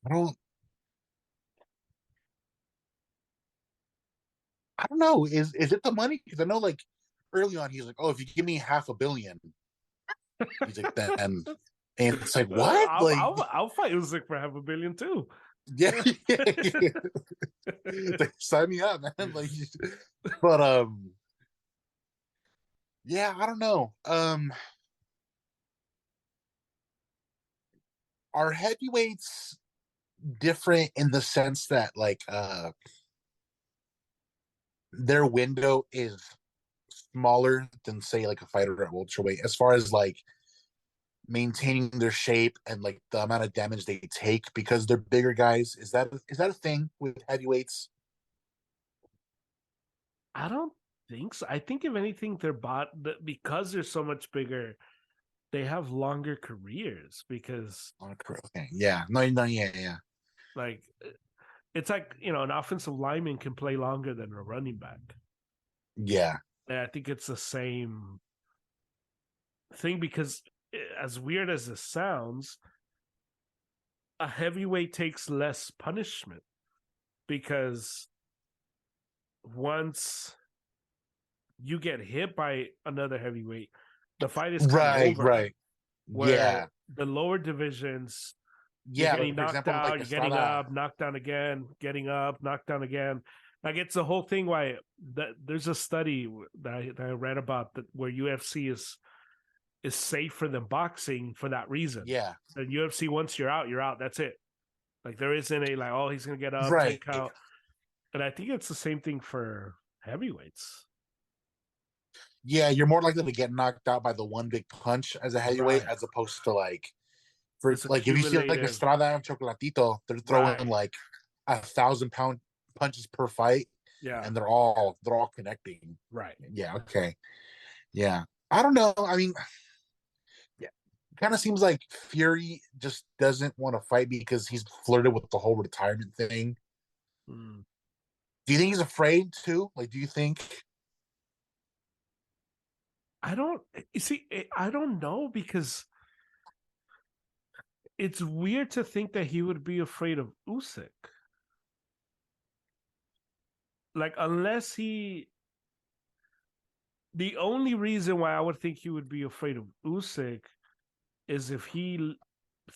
I don't know. Is it the money? Because I know, like, early on, he's like, "Oh, if you give me $500 million," he's like, "Then," and it's like, "What?" I'll fight Usyk for $500 million too. Yeah, like, sign me up, man. Like, but yeah, I don't know. Are heavyweights different in the sense that, like, their window is smaller than, say, like a fighter at welterweight, as far as like maintaining their shape and like the amount of damage they take because they're bigger guys? Is that a thing with heavyweights? I don't think so. I think if anything, because they're so much bigger, they have longer careers because Okay, yeah, no, yeah. Like it's like an offensive lineman can play longer than a running back. Yeah, and I think it's the same thing because as weird as this sounds, a heavyweight takes less punishment because once you get hit by another heavyweight, the fight is kind of over. Right. Where the lower divisions, you're getting like, for knocked example, out, like you're getting Estrada. up, knocked down again, getting up, knocked down again. Like it's the whole thing. Why there's a study that I read about where UFC is safer than boxing for that reason. Yeah, and UFC, once you're out, that's it. Like there isn't a like, oh, he's gonna get up, right. 10 count. And I think it's the same thing for heavyweights. Yeah, you're more likely to get knocked out by the one big punch as a heavyweight, Right. as opposed to like, for It's like, if you see like accumulative. Estrada and Chocolatito, they're throwing like 1,000-pound punches per fight, Yeah. and they're all connecting. Right. Yeah. Okay. Yeah. I don't know. I mean, yeah, kind of seems like Fury just doesn't want to fight because he's flirted with the whole retirement thing. Mm. Do you think he's afraid too? Like, do you think? I don't you see. I don't know because it's weird to think that he would be afraid of Usyk. Like unless he, the only reason why I would think he would be afraid of Usyk is if he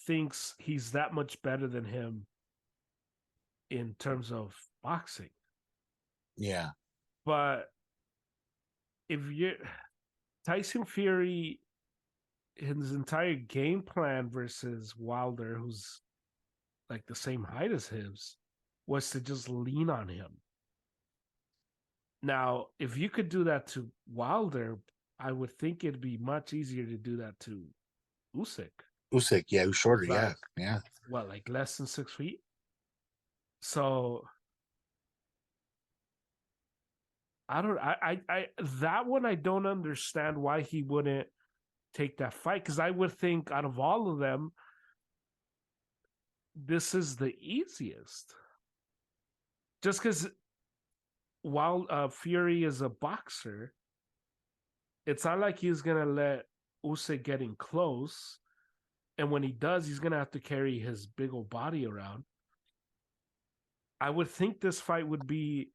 thinks he's that much better than him in terms of boxing. Yeah. But if you're Tyson Fury, his entire game plan versus Wilder, who's like the same height as his, was to just lean on him. Now, if you could do that to Wilder, I would think it'd be much easier to do that to Usyk. Usyk, yeah, who's shorter, Who's yeah, like yeah. what, like less than 6 feet? So I that one I don't understand why he wouldn't take that fight, because I would think out of all of them, this is the easiest. Just because while Fury is a boxer, it's not like he's gonna let Usyk get in close, and when he does, he's gonna have to carry his big old body around. I would think this fight would be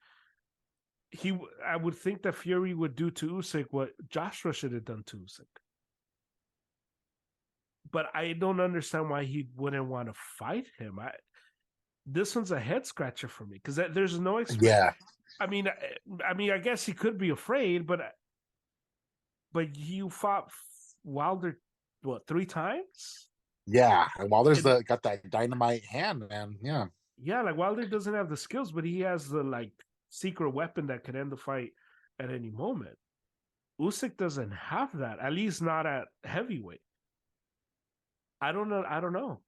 I would think that Fury would do to Usyk what Joshua should have done to Usyk. But I don't understand why he wouldn't want to fight him. This one's a head scratcher for me because there's no Yeah. I mean, I guess he could be afraid, but you fought Wilder what 3 times? Yeah. And Wilder's got that dynamite hand, man. Yeah. Yeah, like Wilder doesn't have the skills, but he has the like secret weapon that could end the fight at any moment. Usyk doesn't have that, at least not at heavyweight. I don't know.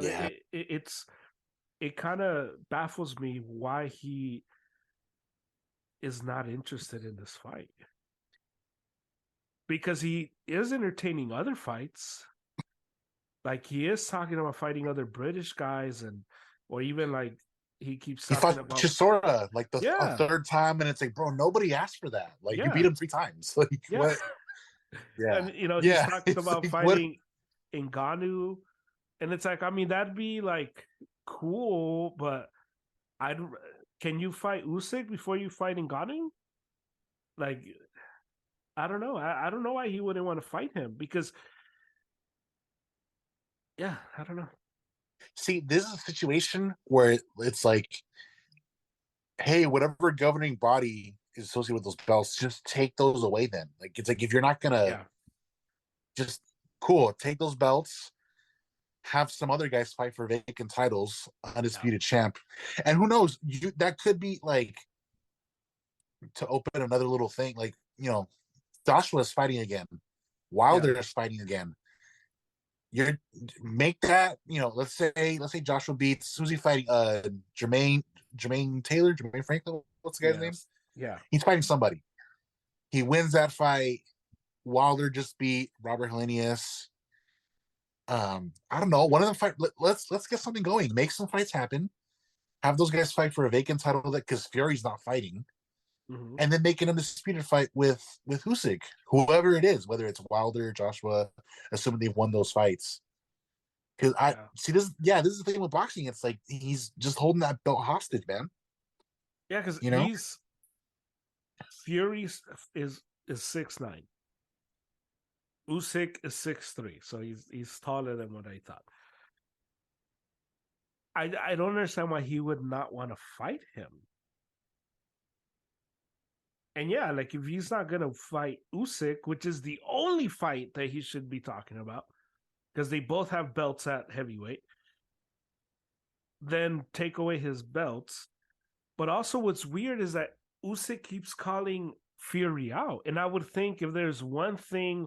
Yeah. It kind of baffles me why he is not interested in this fight, because he is entertaining other fights. Like he is talking about fighting other British guys, or even like he keeps talking fought about Chisora like a third time, and it's like, bro, nobody asked for that. Like you beat him 3 times. Like what? Yeah. And he's talking about like, fighting Ngannou, and it's like, I mean, that'd be like cool, but can you fight Usyk before you fight Ngannou? Like, I don't know. I don't know why he wouldn't want to fight him, because I don't know. See, this is a situation where it's like, hey, whatever governing body is associated with those belts, just take those away then. Like, it's like, if you're not gonna just cool, take those belts, have some other guys fight for vacant titles, undisputed champ. And who knows, that could be like to open another little thing. Like, Joshua's fighting again. Wilder is fighting again. You make that, let's say Joshua beats, who's he fighting? Jermaine Taylor, Jermaine Franklin. What's the guy's name? Yeah. He's fighting somebody. He wins that fight. Wilder just beat Robert Helenius. I don't know. One of them fight. Let's get something going. Make some fights happen. Have those guys fight for a vacant title because Fury's not fighting. Mm-hmm. And then make an undisputed fight with Usyk, whoever it is, whether it's Wilder, Joshua, assuming they've won those fights. Because I see this. Yeah, this is the thing with boxing. It's like he's just holding that belt hostage, man. Yeah, because Fury is 6'9". Usyk is 6'3", so he's taller than what I thought. I don't understand why he would not want to fight him. And like if he's not gonna fight Usyk, which is the only fight that he should be talking about, because they both have belts at heavyweight, then take away his belts. But also what's weird is that Usyk keeps calling Fury out. And I would think if there's one thing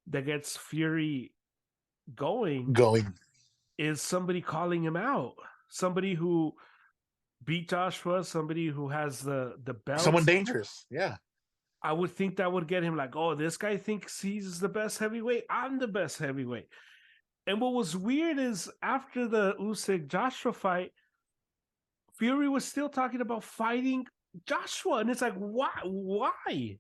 that gets Fury going is somebody calling him out. Somebody who beat Joshua, somebody who has the belt. Someone dangerous. Yeah. I would think that would get him like, oh, this guy thinks he's the best heavyweight. I'm the best heavyweight. And what was weird is after the Usyk Joshua fight, Fury was still talking about fighting Joshua. And it's like, why?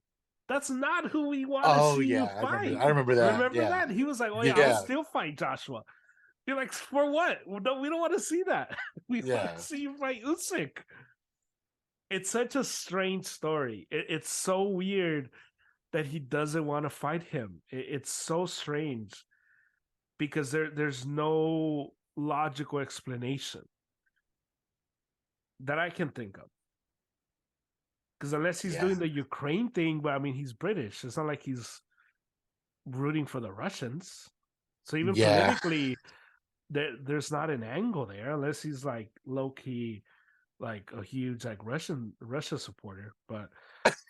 That's not who we want to see you fight. I remember that. Remember that? He was like, oh, yeah, I'll still fight Joshua. You're like, for what? No, we don't want to see that. We want to see you fight Usyk. It's such a strange story. It's so weird that he doesn't want to fight him. It's so strange because there's no logical explanation that I can think of. Because unless he's doing the Ukraine thing, but I mean, he's British. It's not like he's rooting for the Russians. So even politically, there's not an angle there unless he's like low key, like a huge like Russia supporter. But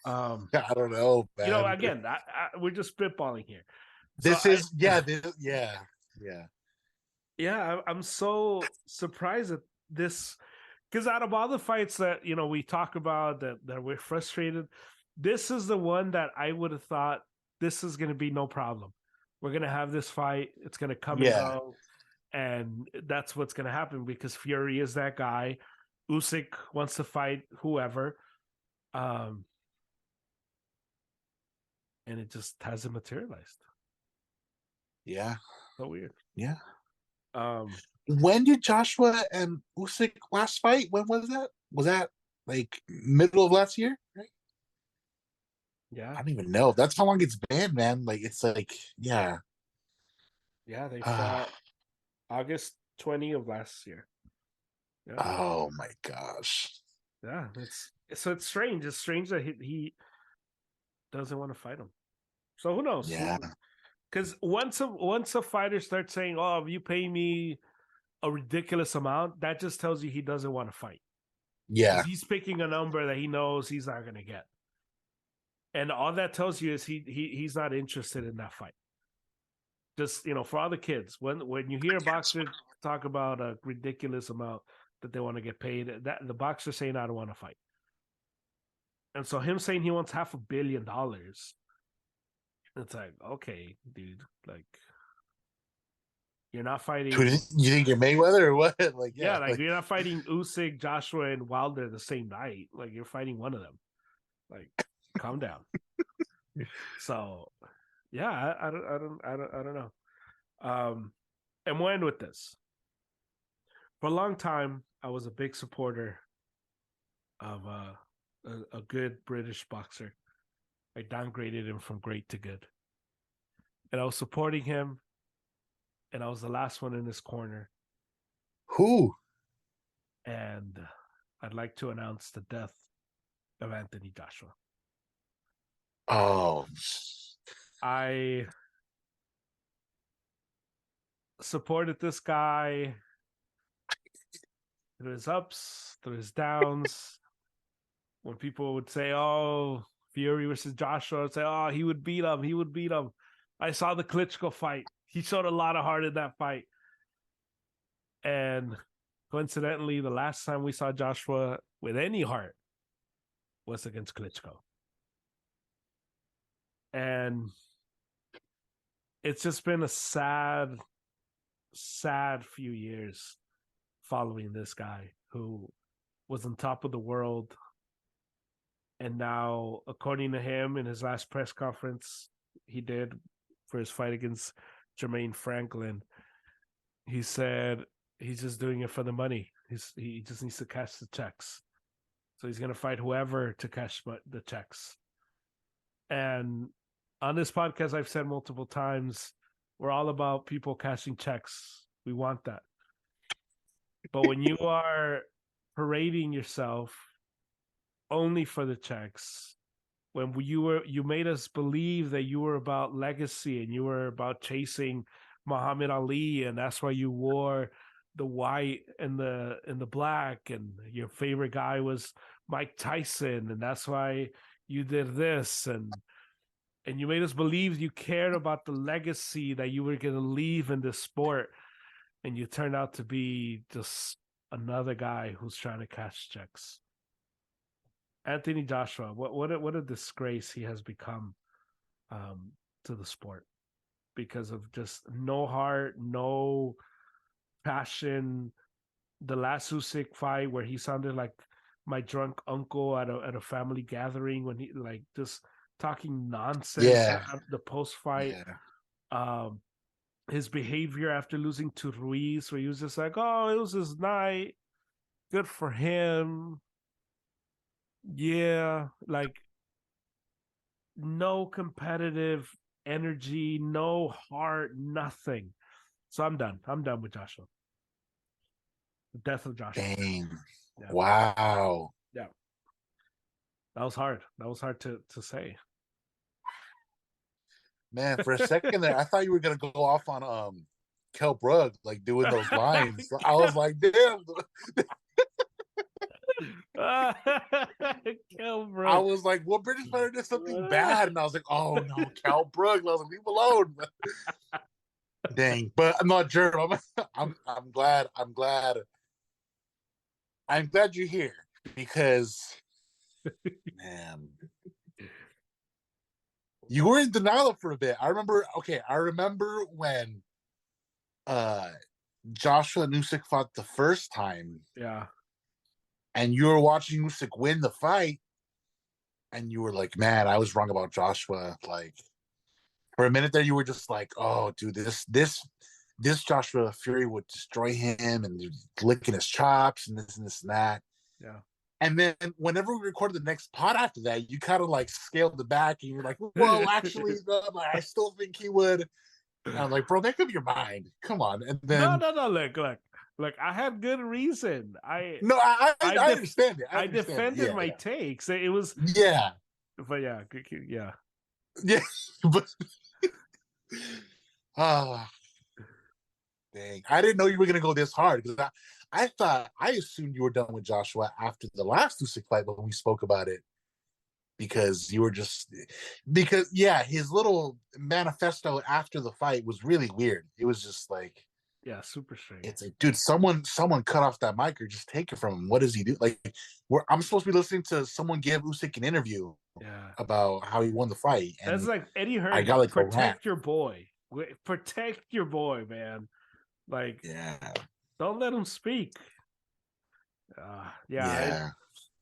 um, I don't know, man. again, we're just spitballing here. So This is yeah. yeah, I'm so surprised at this because out of all the fights that we talk about that we're frustrated, this is the one that I would have thought this is going to be no problem. We're going to have this fight. It's going to come and Yeah. go, and that's what's going to happen because Fury is that guy. Usyk wants to fight whoever, and it just hasn't materialized. Yeah. So weird. Yeah. Um, When did Joshua and Usyk last fight? When was that? Was that like middle of last year? Right? yeah, I don't even know. That's how long it's been, man. Like it's like, yeah. yeah, they fought August 20 of last year. Yeah, Oh my gosh. yeah. It's strange. It's strange that he doesn't want to fight him. So who knows? Yeah. Because once a fighter starts saying, "Oh, if you pay me a ridiculous amount," that just tells you he doesn't want to fight. Yeah. Because he's picking a number that he knows he's not going to get, and all that tells you is he's not interested in that fight. Just for all the kids, when you hear a boxer talk about a ridiculous amount that they want to get paid, that the boxer saying, "I don't want to fight." And so him saying he wants $500 million, it's like, okay, dude, like you're not fighting. You think you're Mayweather or what? Like, Yeah, yeah, like like you're not fighting Usyk, Joshua, and Wilder the same night. Like you're fighting one of them. Like, calm down. So, yeah, I don't know. And we'll end with this. For a long time, I was a big supporter of a good British boxer. I downgraded him from great to good, and I was supporting him, and I was the last one in his corner. who? And I'd like to announce the death of Anthony Joshua. Oh, I supported this guy through his ups, through his downs. When people would say, "Oh, Fury versus Joshua," I'd say, "Oh, he would beat him. He would beat him." I saw the Klitschko fight. He showed a lot of heart in that fight. And coincidentally, the last time we saw Joshua with any heart was against Klitschko. And it's just been a sad few years following this guy who was on top of the world. And now, according to him, in his last press conference he did for his fight against Jermaine Franklin, he said he's just doing it for the money. He just needs to cash the checks. So he's going to fight whoever to cash the checks. And on this podcast, I've said multiple times, we're all about people cashing checks. We want that. But when you are parading yourself only for the checks, when you made us believe that you were about legacy and you were about chasing Muhammad Ali, and that's why you wore the white and the black, and your favorite guy was Mike Tyson, and that's why you did this, and you made us believe you cared about the legacy that you were going to leave in this sport, and you turned out to be just another guy who's trying to cash checks. Anthony Joshua, what a disgrace he has become to the sport because of just no heart, no passion. The last Usyk fight where he sounded like my drunk uncle at a family gathering when he like just talking nonsense yeah, at the post fight. yeah. His behavior after losing to Ruiz, where he was just like, "Oh, it was his night, good for him." Yeah, like no competitive energy, no heart, nothing. So I'm done. I'm done with Joshua. The death of Joshua. Dang. Yeah. Wow. Yeah. That was hard. That was hard to say. Man, for a second there, I thought you were gonna go off on Kell Brook like doing those lines. I was like, damn. Kell I Brook. was like, well, British fighter did something bad, and I was like, oh no, Kell Brook. I was like, leave him alone. Dang, but I'm not sure. I'm glad. I'm glad you're here because, man, you were in denial for a bit. I remember. Okay, I remember when uh Joshua Usyk fought the first time, Yeah. and you were watching Usyk win the fight, and you were like, "Man, I was wrong about Joshua." Like for a minute there, you were just like, "Oh, dude, this Joshua Fury would destroy him and licking his chops and this and that." Yeah. And then whenever we recorded the next pod after that, you kind of like scaled it back and you're like, "Well, actually, no, I still think he would." And I'm like, "Bro, make up your mind. Come on." And No, then no, no. Look. I had good reason. no, I understand it. I I understand it. defended Yeah, my yeah, takes. It was, yeah, but yeah, yeah. yeah. But ah, dang, I didn't know you were gonna go this hard because I assumed you were done with Joshua after the last Usyk fight when we spoke about it because you were just because yeah, his little manifesto after the fight was really weird. It was just like Yeah, super strange. it's like, dude, someone cut off that mic or just take it from him. What does he do? Like, I'm supposed to be listening to someone give Usyk an interview Yeah. about how he won the fight, That's and like Eddie I Hearn. got like a rant. Protect your boy. Protect your boy, man. Like, Yeah, don't let him speak. Yeah, yeah,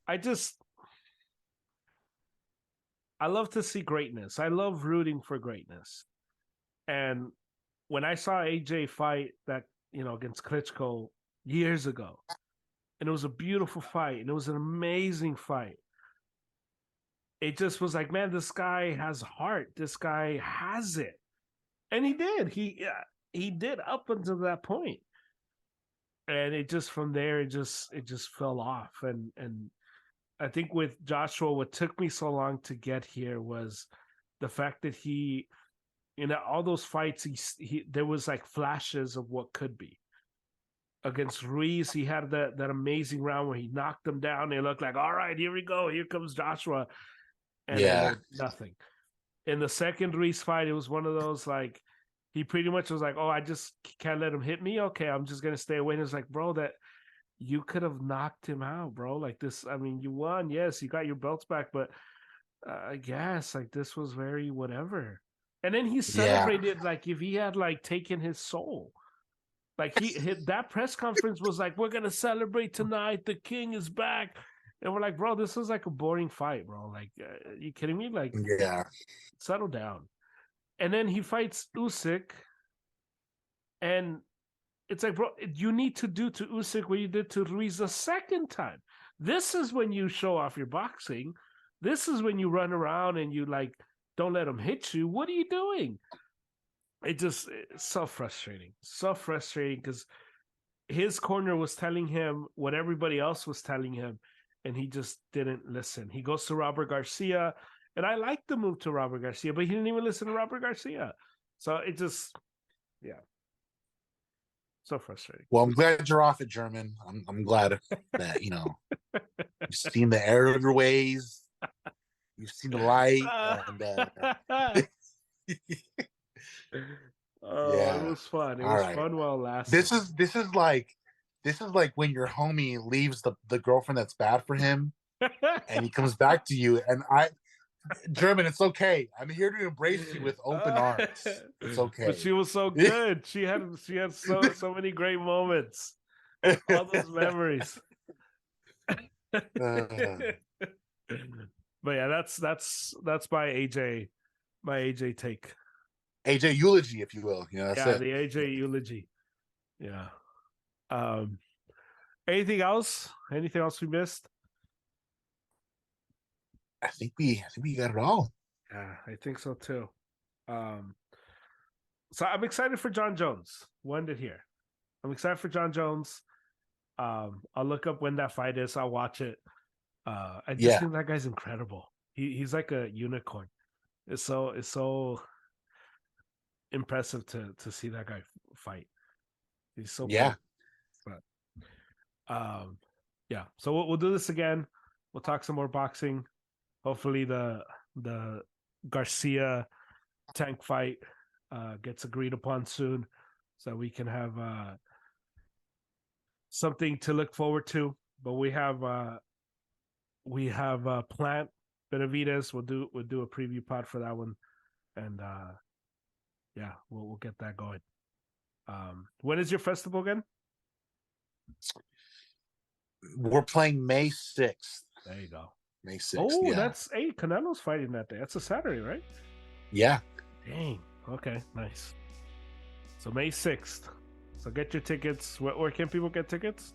I just I love to see greatness. I love rooting for greatness. And when I saw AJ fight that, against Klitschko years ago, and it was a beautiful fight, and it was an amazing fight. It just was like, man, this guy has heart. This guy has it, and he did. He did up until that point, and it just from there it just fell off. And I think with Joshua, what took me so long to get here was the fact that he, all those fights, he there was like flashes of what could be. Against Ruiz, he had that amazing round where he knocked him down. They looked like, all right, here we go. Here comes Joshua. And yeah, then nothing. In the second Ruiz fight, it was one of those like, he pretty much was like, oh, I just can't let him hit me. Okay, I'm just going to stay away. And it's like, bro, that you could have knocked him out, bro. Like this, I mean, you won. Yes, you got your belts back, but I guess like this was very whatever. And then he yeah, celebrated like if he had like taken his soul. Like that press conference was like, we're gonna celebrate tonight. The king is back, and we're like, bro, this is like a boring fight, bro. Like, you kidding me? Like, yeah, settle down. And then he fights Usyk, and it's like, bro, you need to do to Usyk what you did to Ruiz the second time. This is when you show off your boxing. This is when you run around and you like don't let him hit you. What are you doing? It's so frustrating because his corner was telling him what everybody else was telling him, and he just didn't listen. He goes to Robert Garcia, and I like the move to Robert Garcia, but he didn't even listen to Robert Garcia. So it just, yeah, so frustrating. well, I'm glad you're off it, German. I'm glad that you've seen the error of your ways, you've seen the light, and Oh, it yeah. was fun. It All was right. fun while it This lasted. is like when your homie leaves the girlfriend that's bad for him, and he comes back to you. And German, it's okay. I'm here to embrace you with open arms. It's But okay. she was so good. She had so many great moments. All those memories. Uh, But yeah, that's my AJ take. AJ eulogy, if you will. That's Yeah, it. the AJ eulogy. Yeah. Um anything else? Anything else we missed? I think we got it all. Yeah, I think so too. Um so I'm excited for John Jones. When did here? I'm excited for John Jones. I'll look up when that fight is. I'll watch it. I just Yeah. think that guy's incredible. He's like a unicorn. It's so impressive to see that guy fight. He's so Yeah. big. But yeah. So we'll do this again. We'll talk some more boxing. Hopefully the Garcia Tank fight gets agreed upon soon, so we can have something to look forward to. But we have Plant Benavides. We'll do a preview pod for that one, and yeah, we'll get that going. When is your festival again? We're playing May 6th. There you go. May 6th. Oh, yeah. that's Canelo's fighting that day. That's a Saturday, right? Yeah. Dang. Okay, nice. So May 6th. So get your tickets. Where can people get tickets?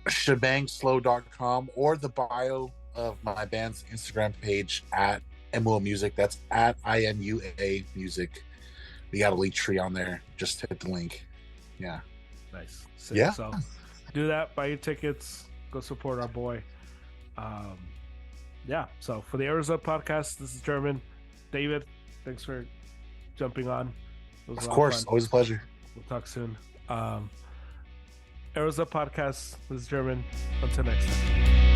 shebangslow.com or the bio of my band's Instagram page at MUA Music. That's at INUA Music. We got a link tree on there. Just hit the link. Yeah. Nice. Sick. Yeah. So do that. Buy your tickets. Go support our boy. Yeah. So for the Arizona podcast, this is German. David, thanks for jumping on. Of course. Always a pleasure. We'll talk soon. Arizona podcast. This is German. Until next time.